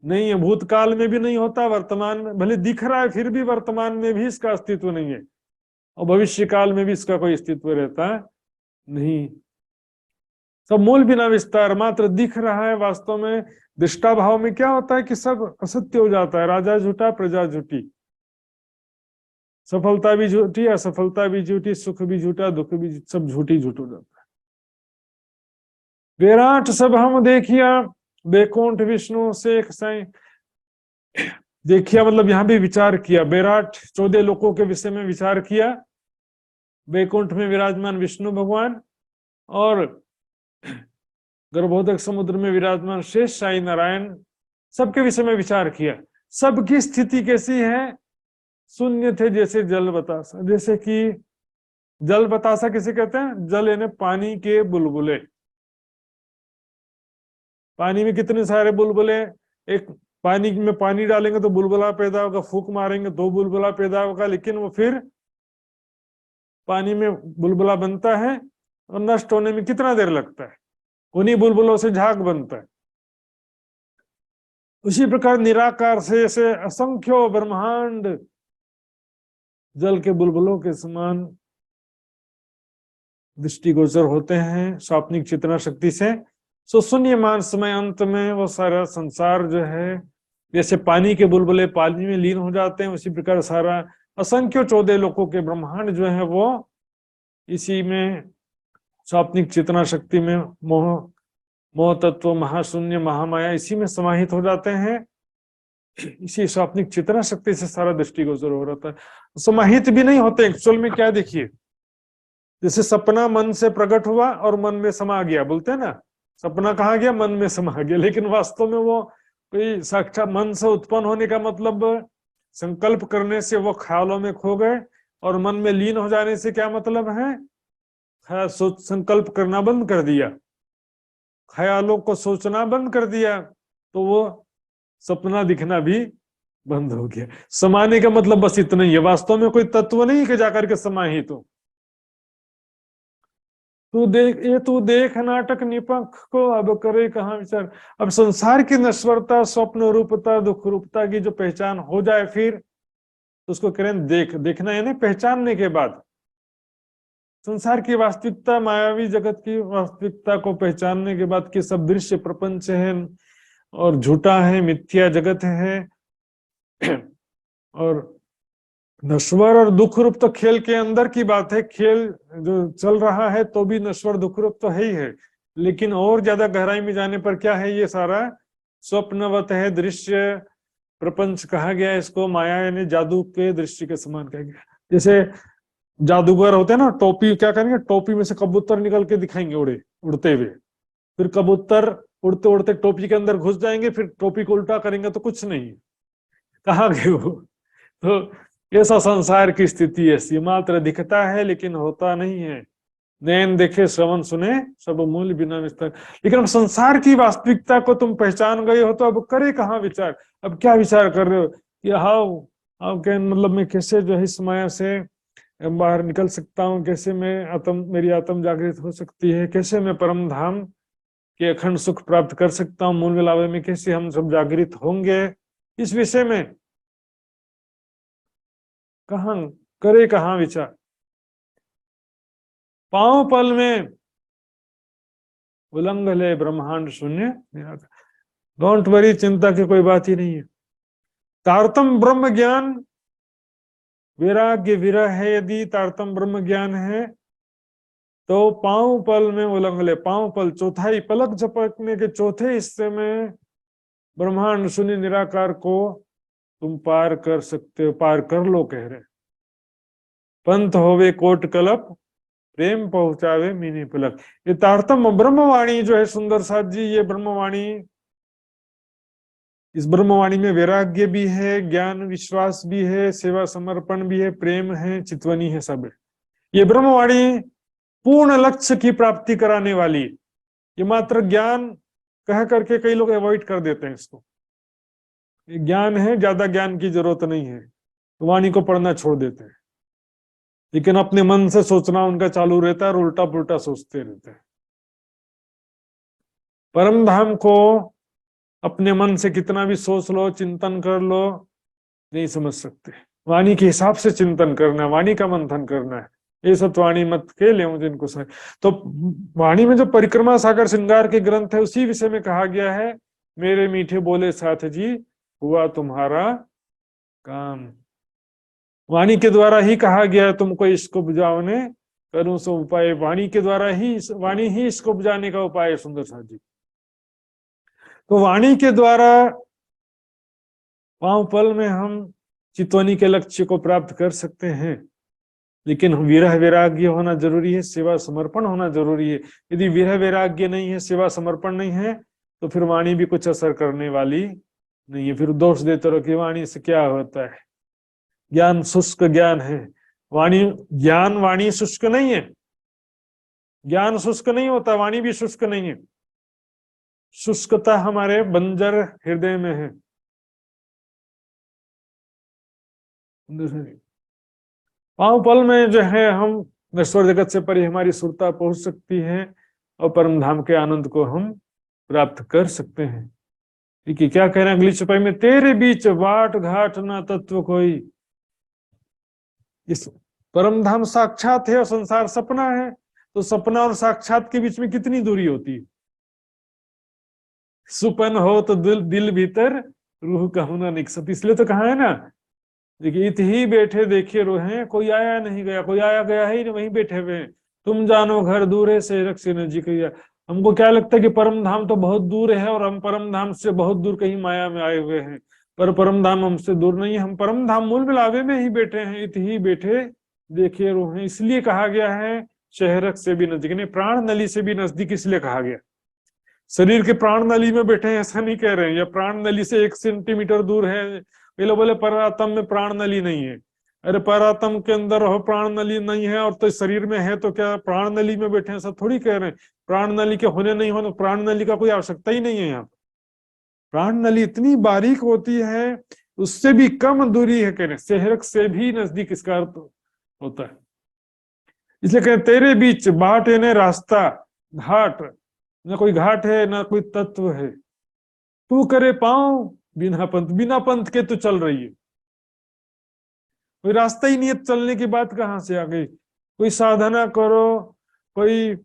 नहीं है, भूतकाल में भी नहीं होता, वर्तमान में भले दिख रहा है फिर भी वर्तमान में भी इसका अस्तित्व नहीं है, और भविष्य काल में भी इसका कोई अस्तित्व रहता नहीं। सब मूल बिना विस्तार, मात्र दिख रहा है। वास्तव में दृष्टा भाव में क्या होता है कि सब असत्य हो जाता है, राजा झूठा प्रजा झूठी, सफलता भी झूठी असफलता भी झूठी, सुख भी झूठा दुख भी, सब झूठी झूठ हो जाता है। विराट सब हम देखिया, बैकुंठ विष्णु शेख साईं देखिया, मतलब यहाँ भी विचार किया, विराट 14 लोकों के विषय में विचार किया, बैकुंठ में विराजमान विष्णु भगवान और गर्भोदक समुद्र में विराजमान शेष साई नारायण, सबके विषय में विचार किया। सबकी स्थिति कैसी है? शून्य थे जैसे जल बतासा। जैसे कि जल बतासा किसे कहते हैं? जल यानी पानी के बुलबुले। पानी में कितने सारे बुलबुले, एक पानी में पानी डालेंगे तो बुलबुला पैदा होगा, फूंक मारेंगे तो बुलबुला पैदा होगा, लेकिन वो फिर पानी में बुलबुला बनता है और नष्ट होने में कितना देर लगता है? उन्हीं बुलबुलों से झाग बनता है। उसी प्रकार निराकार से ऐसे असंख्य ब्रह्मांड जल के बुलबुलों के समान दृष्टिगोचर होते हैं स्वाप्निक चेतना शक्ति से। सो शून्य मान समय अंत में वो सारा संसार जो है, जैसे पानी के बुलबुले पानी में लीन हो जाते हैं, उसी प्रकार सारा असंख्य 14 लोकों के ब्रह्मांड जो है वो इसी में स्वाप्निक चेतना शक्ति में मोह तत्व महाशून्य महामाया इसी में समाहित हो जाते हैं। इसी स्वाप्निक चेतना शक्ति से सारा दृष्टिगोचर हो रहा है। समाहित भी नहीं होते एक्चुअल में। क्या देखिए, जैसे सपना मन से प्रकट हुआ और मन में समा गया, बोलते हैं ना, सपना कहाँ गया? मन में समा गया। लेकिन वास्तव में वो कोई साक्षात मन से उत्पन्न होने का मतलब, संकल्प करने से वो ख्यालों में खो गए, और मन में लीन हो जाने से क्या मतलब है? संकल्प करना बंद कर दिया, ख्यालों को सोचना बंद कर दिया, तो वो सपना दिखना भी बंद हो गया। समाने का मतलब बस इतना ही है, वास्तव में कोई तत्व नहीं कि जाकर के समाहित हो। तू देख नाटक निपख को, अब करे कहाँ विचार। अब संसार की नश्वरता, स्वप्न रूपता, दुख रूपता की जो पहचान हो जाए, फिर उसको करें देखना यानी पहचानने के बाद संसार की वास्तविकता, मायावी जगत की वास्तविकता को पहचानने के बाद कि सब दृश्य प्रपंच है और झूठा है, मिथ्या जगत है, और नश्वर और दुख रूप तो खेल के अंदर की बात है। खेल जो चल रहा है तो भी नश्वर दुख रूप तो है ही है, लेकिन और ज्यादा गहराई में जाने पर क्या है? ये सारा स्वप्नवत है, दृश्य प्रपंच कहा गया इसको, माया यानी जादू के दृश्य के समान कहा गया। जैसे जादूगर होते हैं ना, टोपी क्या करेंगे? टोपी में से कबूतर निकल के दिखाएंगे उड़ते हुए, फिर कबूतर उड़ते उड़ते टोपी के अंदर घुस जाएंगे, फिर टोपी को उल्टा करेंगे तो कुछ नहीं, कहाँ गए वो? तो ऐसा संसार की स्थिति ऐसी, मात्र दिखता है लेकिन होता नहीं है। नैन देखे श्रवण सुने सब मूल बिना विस्तार। लेकिन अब संसार की वास्तविकता को तुम पहचान गए हो तो अब करे कहाँ विचार? अब क्या विचार कर रहे हो कि हाउ मतलब मैं कैसे जो है इस माया से बाहर निकल सकता हूँ, कैसे मैं मेरी आत्म जागृत हो सकती है, कैसे मैं परम धाम के अखंड सुख प्राप्त कर सकता हूँ, मूल मिलावे में कैसे हम सब जागृत होंगे, इस विषय में करे कहाँ विचार? पांव पल में उलंघ ले ब्रह्मांड शून्य। डोंट वरी, चिंता की कोई बात ही नहीं है। तारतम ब्रह्म ज्ञान, वैराग्य विरह है, यदि तारतम ब्रह्म ज्ञान है तो पांव पल में उलंघ ले। पांव पल, चौथाई पलक झपकने के चौथे हिस्से में ब्रह्मांड शून्य निराकार को तुम पार कर सकते हो, पार कर लो कह रहे। पंथ होवे कोट कलप प्रेम पहुंचावे मीनी पलक। ये तारतम ब्रह्मवाणी जो है सुंदर साथ जी, ये ब्रह्मवाणी, इस ब्रह्मवाणी में वैराग्य भी है, ज्ञान विश्वास भी है, सेवा समर्पण भी है, प्रेम है, चितवनी है, सब है। ये ब्रह्मवाणी पूर्ण लक्ष्य की प्राप्ति कराने वाली है। ये मात्र ज्ञान कह करके कई लोग अवॉइड कर देते हैं इसको, ये ज्ञान है, ज्यादा ज्ञान की जरूरत नहीं है, तो वाणी को पढ़ना छोड़ देते हैं। लेकिन अपने मन से सोचना उनका चालू रहता है और उल्टा पुल्टा सोचते रहते हैं। परम धाम को अपने मन से कितना भी सोच लो, चिंतन कर लो, नहीं समझ सकते। वाणी के हिसाब से चिंतन करना है, वाणी का मंथन करना है। ये सब वाणी मत के ले जिनको सही। तो वाणी में जो परिक्रमा सागर श्रृंगार के ग्रंथ है, उसी विषय में कहा गया है, मेरे मीठे बोले साथ जी हुआ तुम्हारा काम। वाणी के द्वारा ही कहा गया है, तुमको इसको बुझाने करूं सो उपाय। वाणी के द्वारा ही, वाणी ही इसको बुझाने का उपाय है सुंदर साथ जी। तो वाणी के द्वारा पांव पल में हम चितवनी के लक्ष्य को प्राप्त कर सकते हैं। लेकिन विरह वैराग्य होना जरूरी है, सेवा समर्पण होना जरूरी है। यदि विरह वैराग्य नहीं है, सेवा समर्पण नहीं है, तो फिर वाणी भी कुछ असर करने वाली नहीं है। फिर दोष देते रहो कि वाणी से क्या होता है, ज्ञान शुष्क ज्ञान है। वाणी ज्ञान, वाणी शुष्क नहीं है, ज्ञान शुष्क नहीं होता, वाणी भी शुष्क नहीं है। शुष्कता हमारे बंजर हृदय में है। पांव पल में जो है हम नश्वर जगत से परे हमारी सुरता पहुंच सकती है और परम धाम के आनंद को हम प्राप्त कर सकते हैं। ठीक है, क्या कह रहे हैं अगली चौपाई में, तेरे बीच बाट घाट ना तत्व कोई। इस परम धाम साक्षात है और संसार सपना है, तो सपना और साक्षात के बीच में कितनी दूरी होती है। सुपन हो तो दिल भीतर रूह कहूं ना निकसत। इसलिए तो कहा है ना, देखिए इत ही बैठे देखिए रोहे, कोई आया नहीं गया, कोई आया गया है ही नहीं, वहीं बैठे हुए हैं। तुम जानो घर दूर है से रख से नजीक। हमको क्या लगता है कि परम धाम तो बहुत दूर है और हम परम धाम से बहुत दूर कहीं माया में आए हुए हैं, पर परम धाम हमसे दूर नहीं है। हम परम धाम मूल मिलावे में ही बैठे हैं, इत ही बैठे देखिए रोहे। इसलिए कहा गया है शहरक से भी नजदीक, नहीं प्राण नली से भी नजदीक इसलिए कहा गया। शरीर के प्राण नली में बैठे हैं ऐसा नहीं कह रहे हैं, या प्राण नली से 1 सेंटीमीटर दूर है। पहले बोले परातम में प्राण नली नहीं है। अरे परातम के अंदर हो प्राण नली नहीं है और तो शरीर में है, तो क्या प्राण नली में बैठे हैं ऐसा थोड़ी कह रहे हैं। प्राण नली के होने नहीं होने, प्राण नली का कोई आवश्यकता ही नहीं है। यहाँ प्राण नली इतनी बारीक होती है, उससे भी कम दूरी है, कह रहे शहरक से भी नजदीक इसका अर्थ होता है। इसलिए कह तेरे बीच बाट है रास्ता, घाट न कोई घाट है ना कोई तत्व है। तू करे पांव बिना पंथ के तो चल रही है, कोई रास्ता ही नहीं है, चलने की बात कहां से आ गई। कोई साधना करो, कोई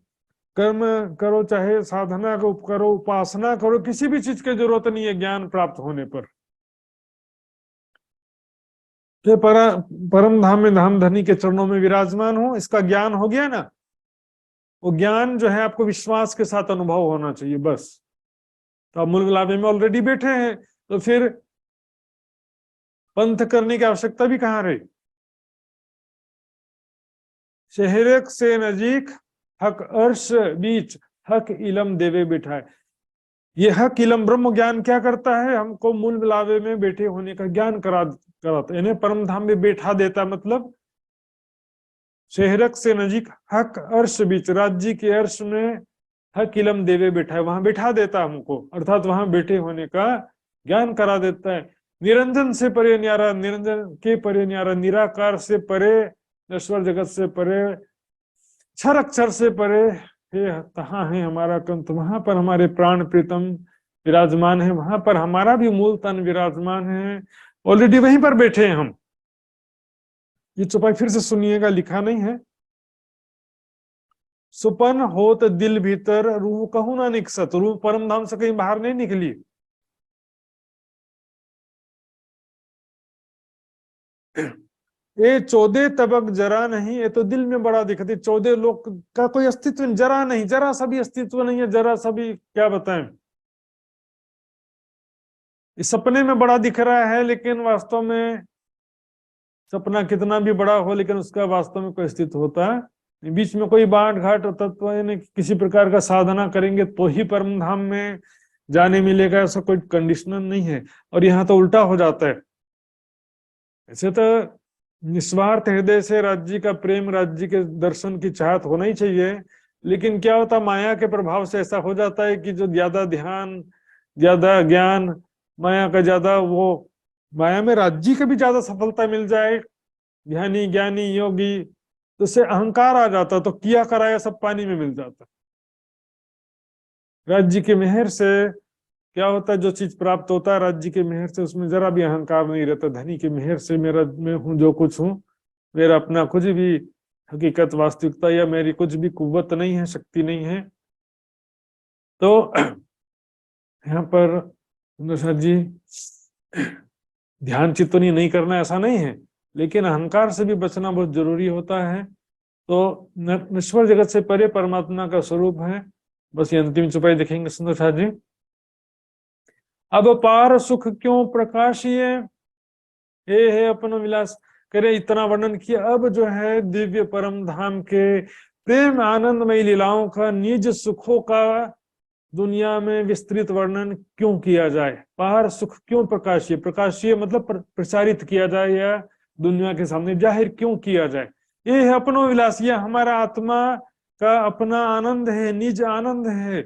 कर्म करो, चाहे साधना को करो, उपासना करो, किसी भी चीज की जरूरत नहीं है ज्ञान प्राप्त होने पर। परम धाम में धाम धनी के चरणों में विराजमान हो, इसका ज्ञान हो गया ना, वो ज्ञान जो है आपको विश्वास के साथ अनुभव होना चाहिए बस। तो आप मूल लाभे में ऑलरेडी बैठे हैं, तो फिर पंथ करने की आवश्यकता भी कहां रही। शहरक से नजीक हक अर्श बीच हक इलम देवे बिठाए। ये हक इलम ब्रह्म ज्ञान क्या करता है, हमको मूल मिलावे में बैठे होने का ज्ञान कराता, यानी परम धाम में बैठा देता। मतलब शहरक से नजीक हक अर्श बीच, राज्य के अर्श में हक इलम देवे बैठा है, वहां बैठा देता हमको, अर्थात वहां बैठे होने का ज्ञान करा देता है। निरंजन से परे न्यारा, निरंजन के परे न्यारा, निराकार से परे, नश्वर जगत से परे, क्षर अक्षर से परे हे तहाँ है हमारा कंठ। वहां पर हमारे प्राण प्रीतम विराजमान है, वहां पर हमारा भी मूल तन विराजमान है, ऑलरेडी वहीं पर बैठे हैं हम। ये चौपाई फिर से सुनिएगा, लिखा नहीं है। सुपन होत दिल भीतर रूह कहूं ना निकसत। रूह परम धाम से कहीं बाहर नहीं निकली। ये 14 तबक जरा नहीं, ये तो दिल में बड़ा दिखती। 14 लोग का कोई अस्तित्व जरा नहीं, जरा सा भी अस्तित्व नहीं है, जरा सा भी क्या बताएं। इस सपने में बड़ा दिख रहा है, लेकिन वास्तव में सपना कितना भी बड़ा हो, लेकिन उसका वास्तव में कोई अस्तित्व होता बीच में कोई बाट घाट तत्व यानी किसी प्रकार का साधना करेंगे तो ही परम धाम में जाने मिलेगा, ऐसा कोई कंडीशनल नहीं है। और यहाँ तो उल्टा हो जाता है। ऐसे तो निस्वार्थ हृदय से राज्य का प्रेम, राज्य के दर्शन की चाहत होना ही चाहिए, लेकिन क्या होता, माया के प्रभाव से ऐसा हो जाता है कि जो ज्यादा ध्यान, ज्यादा ज्ञान, माया का ज्यादा वो, माया में राज्य का भी ज्यादा सफलता मिल जाए, ध्यानी ज्ञानी योगी, तो उससे अहंकार आ जाता, तो किया कराया सब पानी में मिल जाता। राज्य के मेहर से क्या होता है, जो चीज प्राप्त होता है राज्य के मेहर से, उसमें जरा भी अहंकार नहीं रहता। धनी के मेहर से मेरा, मैं हूं जो कुछ हूं, मेरा अपना कुछ भी हकीकत वास्तविकता या मेरी कुछ भी कुव्वत नहीं है, शक्ति नहीं है। तो यहाँ पर सुंदर जी ध्यान चित्तनी नहीं करना ऐसा नहीं है, लेकिन अहंकार से भी बचना बहुत जरूरी होता है। तो नश्वर जगत से परे परमात्मा का स्वरूप है। बस ये अंतिम चौपाई देखेंगे सुंदर जी। अब पार सुख क्यों प्रकाशिए, हे है अपनो विलास। करे इतना वर्णन किया, अब जो है दिव्य परम धाम के प्रेम आनंदमय लीलाओं का, निज सुखों का दुनिया में विस्तृत वर्णन क्यों किया जाए। पार सुख क्यों प्रकाशिए, प्रकाशिए मतलब प्रसारित किया जाए या दुनिया के सामने जाहिर क्यों किया जाए। ये है अपनो विलास, ये हमारा आत्मा का अपना आनंद है, निज आनंद है।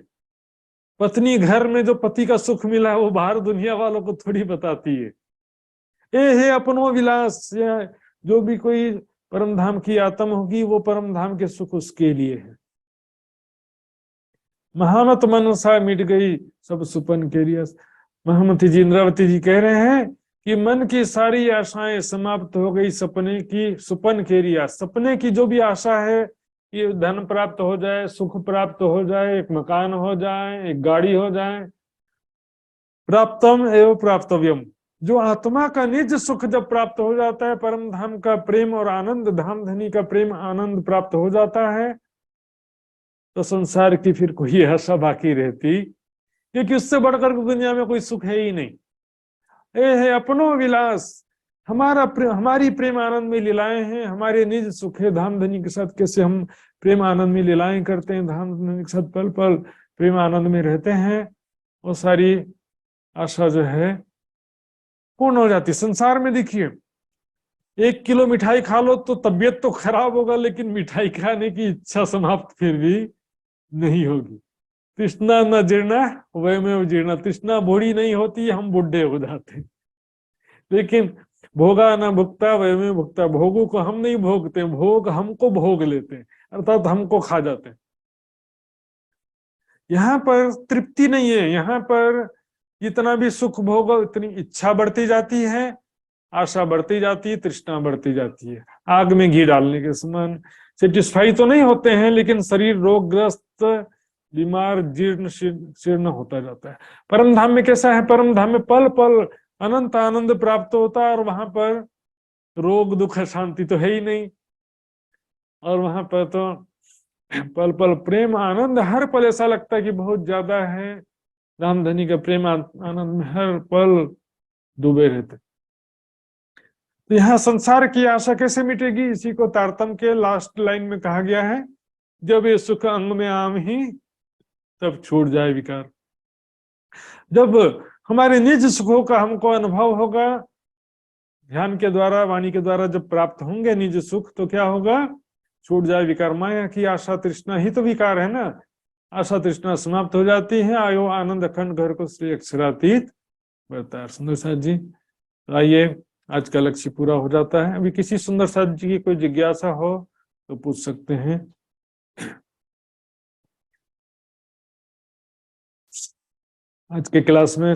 पत्नी घर में जो पति का सुख मिला वो बाहर दुनिया वालों को थोड़ी बताती है। ये है अपनो विलास, या जो भी कोई परम धाम की आत्मा होगी वो परम धाम के सुख उसके लिए है। महामत मनसा मिट गई सब सुपन के लिए। महामती जी, इंद्रावती जी कह रहे हैं कि मन की सारी आशाएं समाप्त हो गई सपने की, सुपन के रिया। सपने की जो भी आशा है कि धन प्राप्त हो जाए, सुख प्राप्त हो जाए, एक मकान हो जाए, एक गाड़ी हो जाए, प्राप्तम एवं प्राप्तव्यम, जो आत्मा का निज सुख जब प्राप्त हो जाता है, परम धाम का प्रेम और आनंद, धाम धनी का प्रेम आनंद प्राप्त हो जाता है, तो संसार की फिर कोई आशा बाकी रहती, क्योंकि उससे बढ़कर दुनिया में कोई सुख है ही नहीं। ये है अपनो विलास, हमारी प्रेम आनंद में लीलाएं हैं, हमारे निज सुख है। धाम धनी के साथ कैसे हम प्रेम आनंद में लीलाएं करते हैं, धाम धनी के साथ पल पल प्रेम आनंद में रहते हैं, वो सारी आशा जो है पूर्ण हो जाती। संसार में देखिए 1 किलो मिठाई खा लो तो तबीयत तो खराब होगा, लेकिन मिठाई खाने की इच्छा समाप्त फिर भी नहीं होगी। तृष्णा न जीर्णा वयमेव जीर्णा, तृष्णा बूढ़ी नहीं होती, हम बुढ़े हो जाते। लेकिन भोगा न भुगता वयमेव भुगता, भोगों को हम नहीं भोगते, भोग हमको भोग लेते हैं, अर्थात हमको खा जाते हैं। यहाँ पर तृप्ति नहीं है, यहाँ पर जितना भी सुख भोग उतनी इच्छा बढ़ती जाती है, आशा बढ़ती जाती है, तृष्णा बढ़ती जाती है। आग में घी डालने के समान सेटिस्फाई तो नहीं होते हैं, लेकिन शरीर रोगग्रस्त, बीमार, जीर्ण शीर्ण होता जाता है। परम धाम में कैसा है, परम धाम में पल पल अनंत आनंद प्राप्त होता है, और वहां पर रोग दुख शांति तो है ही नहीं, और वहां पर तो पल पल प्रेम आनंद, हर पल ऐसा लगता है कि बहुत ज्यादा है। राम धनी का प्रेम आनंद में हर पल डूबे रहते। तो यहाँ संसार की आशा कैसे मिटेगी, इसी को तारतम के लास्ट लाइन में कहा गया है, जब ये सुख अंग में आम ही तब छूट जाए विकार। जब हमारे निज सुखों का हमको अनुभव होगा, ध्यान के द्वारा, वाणी के द्वारा जब प्राप्त होंगे निज सुख, तो क्या होगा, छूट जाए विकार। माया की आशा तृष्णा ही तो विकार है ना। आशा तृष्णा समाप्त हो जाती है, आयो आनंद अखंड घर को श्री अक्षरातीत बढ़ता है। सुंदर साथ जी, आइए आज का लक्ष्य पूरा हो जाता है। अभी किसी सुंदर साथ जी की कोई जिज्ञासा हो तो पूछ सकते हैं। आज के क्लास में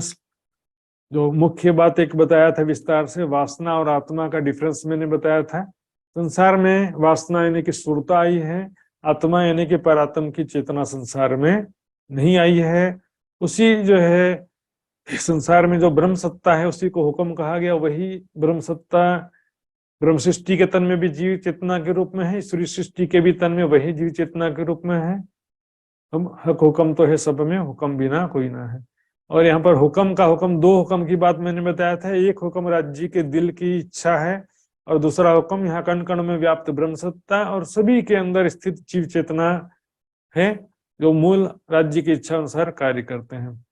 जो मुख्य बात एक बताया था विस्तार से, वासना और आत्मा का डिफरेंस मैंने बताया था। संसार में वासना यानी कि सुरता आई है, आत्मा यानी कि परात्म की चेतना संसार में नहीं आई है। उसी जो है संसार में जो ब्रह्म सत्ता है उसी को हुक्म कहा गया, वही ब्रह्म सत्ता ब्रह्म सृष्टि के तन में भी जीव चेतना के रूप में है, ईश्वरी सृष्टि के भी तन में वही जीव चेतना के रूप में है। हम हक हुक्म तो है सब में, हुक्म बिना कोई ना है। और यहाँ पर हुक्म का हुक्म, 2 हुक्म की बात मैंने बताया था। एक हुक्म राज्य के दिल की इच्छा है, और दूसरा हुक्म यहाँ कण कण में व्याप्त ब्रह्म सत्ता और सभी के अंदर स्थित जीव चेतना है, जो मूल राज्य की इच्छा अनुसार कार्य करते हैं।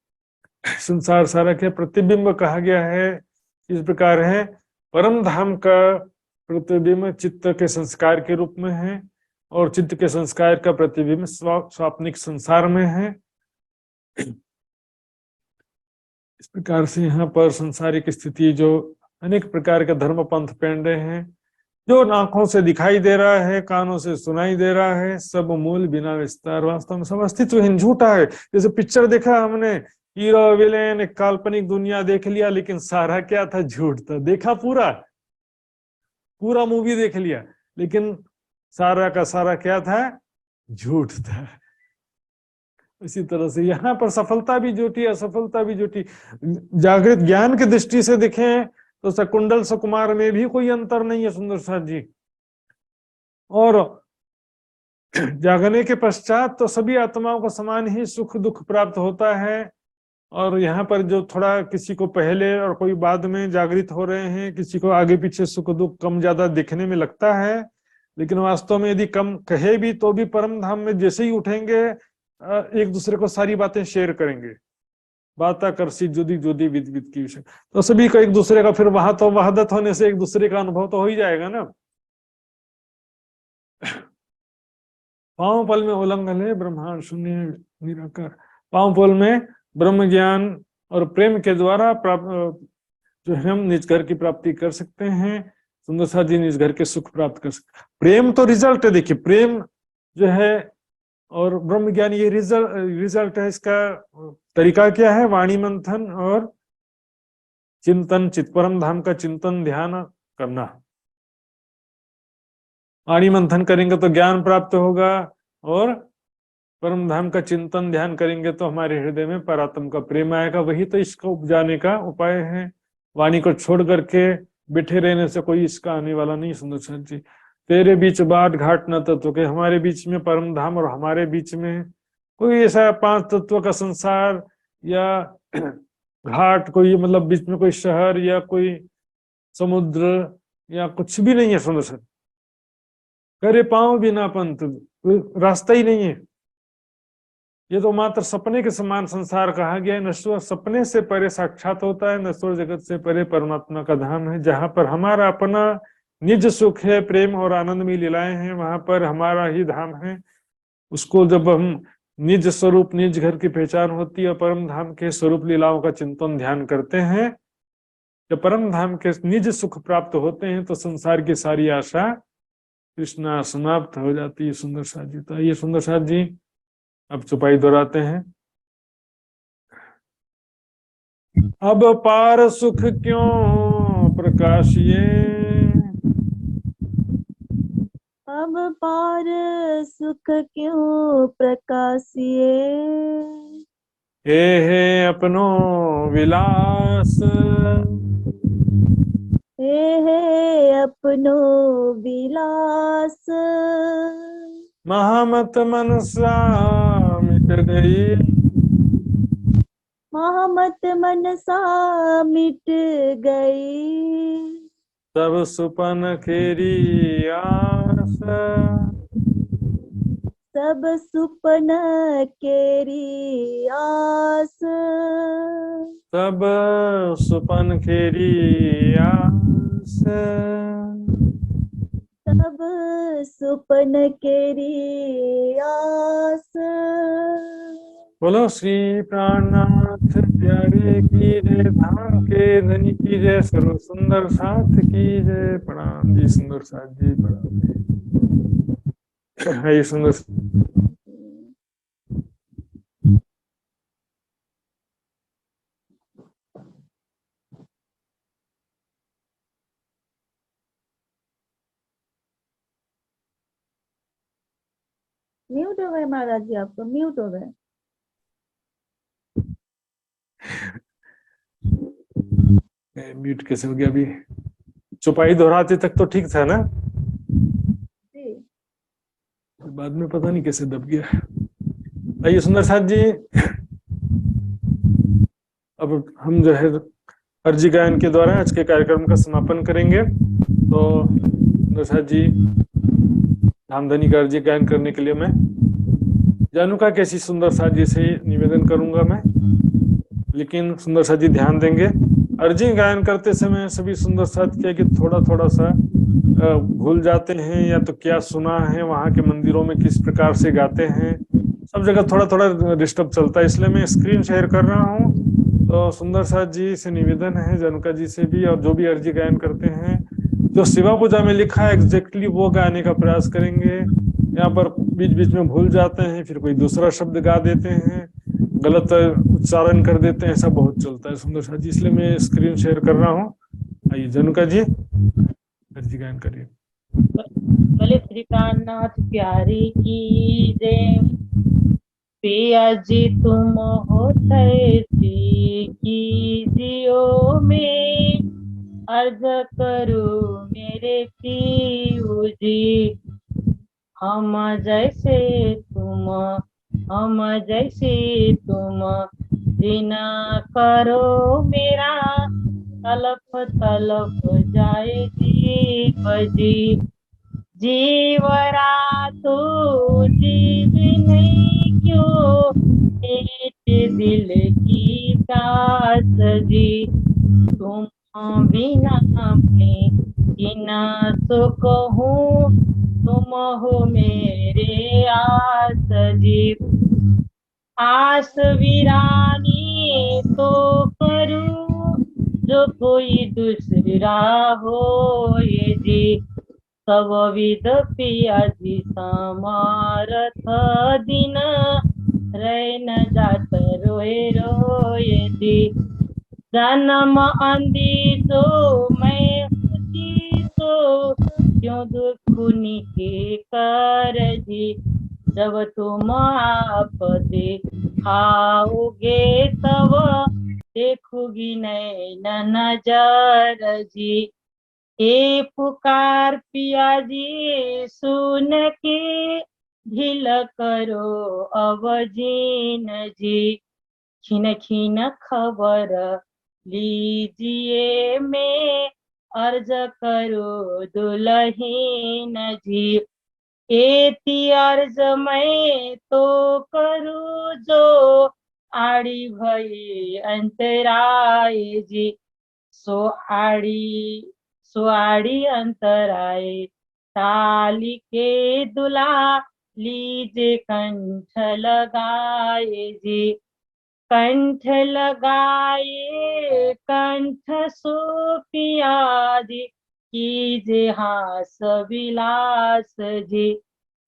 संसार सारा के प्रतिबिंब कहा गया है, इस प्रकार है। परम धाम का प्रतिबिंब चित्त के संस्कार के रूप में है और चित्त के संस्कार का प्रतिबिंब स्वाप्निक संसार में है। इस प्रकार से यहाँ पर संसारिक स्थिति जो अनेक प्रकार के धर्म पंथ पहन रहे हैं, जो आंखों से दिखाई दे रहा है, कानों से सुनाई दे रहा है, सब मूल बिना विस्तार, वास्तव में सब अस्तित्वहीन झूठा है। जैसे पिक्चर देखा हमने, हीरो विलेन, एक काल्पनिक दुनिया देख लिया, लेकिन सारा क्या था? झूठ था। देखा पूरा मूवी देख लिया, लेकिन सारा का सारा क्या था? झूठ था। इसी तरह से यहाँ पर सफलता भी झूठी, असफलता भी झूठी। जागृत ज्ञान की दृष्टि से देखें तो शकुंडल सुकुमार में भी कोई अंतर नहीं है सुंदर साथ जी, और जागने के पश्चात तो सभी आत्माओं को समान ही सुख दुख प्राप्त होता है। और यहाँ पर जो थोड़ा किसी को पहले और कोई बाद में जागृत हो रहे हैं, किसी को आगे पीछे सुख दुख कम ज्यादा दिखने में लगता है, लेकिन वास्तव में यदि कम कहे भी तो भी परम धाम में जैसे ही उठेंगे एक दूसरे को सारी बातें शेयर करेंगे। बाता करसी जुदी जुदी विद विद की विषय, तो सभी को एक दूसरे का फिर वहां तो वहदत होने से एक दूसरे का अनुभव तो हो ही जाएगा ना। पांव पल में उल्लंघन है ब्रह्मांड शून्य निराकार। पांव पल में ब्रह्म ज्ञान और प्रेम के द्वारा जो हम निज घर की प्राप्ति कर सकते हैं। सुंदर साथ जी निज घर के सुख प्राप्त कर सकते हैं। प्रेम तो रिजल्ट है, देखिए प्रेम जो है और ब्रह्म ज्ञान ये रिजल्ट है। इसका तरीका क्या है? वाणी मंथन और चिंतन, चित परम धाम का चिंतन ध्यान करना। वाणी मंथन करेंगे तो ज्ञान प्राप्त होगा, और परम धाम का चिंतन ध्यान करेंगे तो हमारे हृदय में परात्म का प्रेम आएगा। वही तो इसको उपजाने का उपाय है। वाणी को छोड़ करके बैठे रहने से कोई इसका आने वाला नहीं। सुंदर साथ जी, तेरे बीच बाट घाट न तत्व के, हमारे बीच में परम धाम और हमारे बीच में कोई ऐसा 5 तत्व का संसार या घाट, कोई मतलब बीच में कोई शहर या कोई समुद्र या कुछ भी नहीं है। सुंदर साथ, करे पांव बिना पंथ, रास्ता ही नहीं है। ये तो मात्र सपने के समान संसार कहा गया है। नश्वर सपने से परे साक्षात होता है, नश्वर जगत से परे परमात्मा का धाम है, जहां पर हमारा अपना निज सुख है, प्रेम और आनंद में लीलाएं हैं, वहां पर हमारा ही धाम है। उसको जब हम निज स्वरूप निज घर की पहचान होती है, परम धाम के स्वरूप लीलाओं का चिंतन ध्यान करते हैं, जब परम धाम के निज सुख प्राप्त होते हैं तो संसार की सारी आशा कृष्णा समाप्त हो जाती है। सुंदर साथ जी, तो ये सुंदर साथ जी अब चौपाई दोहराते हैं। अब पार सुख क्यों प्रकाशिए, अब पार सुख क्यों प्रकाशिए, हे अपनो विलास, हे अपनो विलास, महामत मनसा मिट गई, महामत मनसा मिट गई, सब सुपन खेरी आस, सब सुपन केरी आस, सब सुपन खेरी आस, सब सुपन केरी आस। बोलो श्री प्राणनाथ प्यारे की जय, धाम के धनी की जय, सर्व सुंदर साथ की जय। प्रणाम जी सुंदर साथ जी, प्रणाम जी। ये सुंदर म्यूट हो गए महाराज जी, आपको म्यूट हो गए। म्यूट कैसे हो गया? अभी चौपाई दोहराते तक तो ठीक था ना, जी बाद में पता नहीं कैसे दब गया। आइए सुंदर साथ जी, अब हम जो है अर्जी गायन के द्वारा आज के कार्यक्रम का समापन करेंगे। तो सुंदर साथ जी धामधनी का अर्जी गायन करने के लिए मैं जानुका कैसी सुंदर साथ जी से निवेदन करूंगा मैं, लेकिन सुंदर साथ जी ध्यान देंगे अर्जी गायन करते समय सभी सुंदर साथ क्या कि थोड़ा थोड़ा सा भूल जाते हैं, या तो क्या सुना है वहां के मंदिरों में किस प्रकार से गाते हैं, सब जगह थोड़ा थोड़ा डिस्टर्ब चलता है, इसलिए मैं स्क्रीन शेयर कर रहा हूँ। तो सुंदर साथ जी से निवेदन है, जानुका जी से भी, और जो भी अर्जी गायन करते हैं जो शिवा पूजा में लिखा है एग्जैक्टली वो गाने का प्रयास करेंगे। यहाँ पर बीच बीच में भूल जाते हैं, फिर कोई दूसरा शब्द गा देते हैं, गलत उच्चारण कर देते हैं, ऐसा बहुत चलता है सुंदर साथ जी, इसलिए मैं स्क्रीन शेयर कर रहा हूँ। आइए जानुका जी अर्जी गायन करिए। बोले श्री प्राणनाथ प्यारे की जय। पिया जी तुम हो तैसी कीजियो में, अर्ज करो मेरे पीऊ जी। हम जैसे तुम बिना करो मेरा, तलप तलप जाए जीव जी। जीवरा तो जीव नहीं क्यों, मेरे दिल की प्यास जी। तुम बिना मैं बिना सुख हूँ, तुम हो मेरे आस जी। आस वीरानी तो करूं, जो कोई दूसरा हो ये जी। सब विध पिया जी समारथ दिन, रह न जात रोए रोए जी। जन्म अंधी तो मैं खुशी तो, क्यों दुख नीके कर जी। जब तुम आप दिखाओगे तब, देखूंगी नैन नजर जी। ए पुकार पिया जी सुन के, ढील करो अब जीन जी। खिन खिन खबर लीजिए मैं, अर्ज करो दुल्हीन जी। एती अर्ज मैं तो करूँ, जो आड़ी भई अंतराय जी। सो आड़ी अंतराय ताली के दुला, लीजे कंठ लगाए जी। कंठ लगाए कंठ सो पिया जी, कीजे हास विलास जी।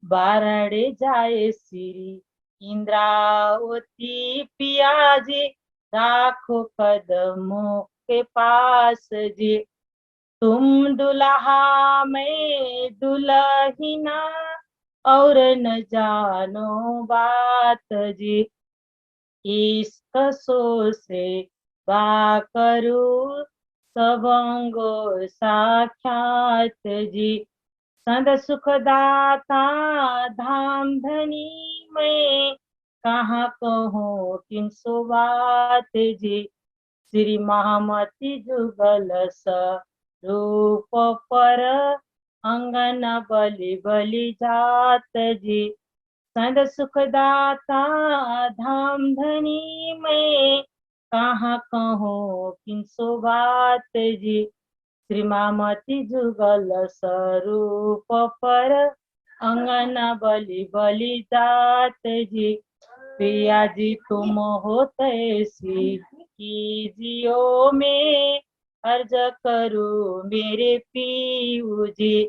बारड़े जाए श्री इंद्रावती पिया जी, राखो कदमों के पास जी। तुम दुल्हा मैं दुल्हिना, और न जानो बात जी। इश्क सो से बा करूं, सबंगो साक्षात जी। संत सुखदाता धाम धनी मैं, कहाँ कहूँ किन सो बात जी। श्री महामती जुगल रूप पर, अंगन बलि बलि जात जी। संत सुखदाता धाम धनी मैं, कहाँ कहूँ किन सो बात जी। श्री मामती जुगल स्वरूप पर, अंगन बलि बलि जात जी। पिया जी तुम हो तैसी कीजियो में, अर्ज करो मेरे पीऊ जी।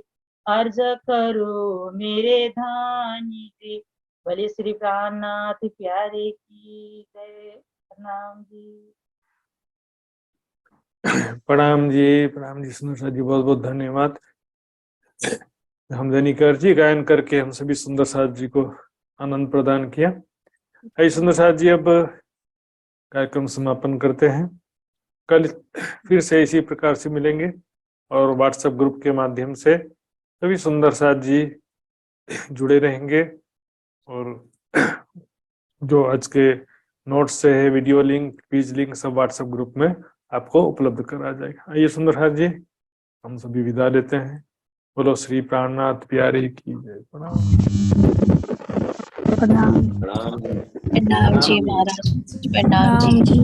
अर्ज करो मेरे धानी जी। बोले श्री प्राणनाथ प्यारे की जय। प्रणाम जी। प्रणाम जी सुंदर साथ जी, बहुत बहुत धन्यवाद। धामधनी का अर्जी गायन करके हम सभी सुंदर साथ जी को आनंद प्रदान किया। आइए सुंदर साथ जी अब कार्यक्रम समापन करते हैं। कल फिर से इसी प्रकार से मिलेंगे और व्हाट्सएप ग्रुप के माध्यम से सभी सुंदर साथ जी जुड़े रहेंगे, और जो आज के नोट्स से है, वीडियो लिंक, क्विज लिंक सब व्हाट्सएप ग्रुप में आपको उपलब्ध करा जाएगा। आइए सुंदर साथ जी हम सभी विदा लेते हैं। बोलो श्री प्राणनाथ प्यारे की जय। प्रणाम। प्रणाम जी महाराज, प्रणाम जी,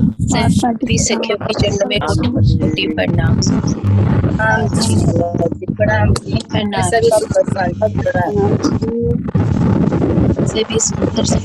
सभी सखियों के चरणों में कोटि प्रणाम। प्रणाम जी महाराज जी, प्रणाम जी, प्रणाम सभी सुख शांति प्रणाम, सभी सुंदर से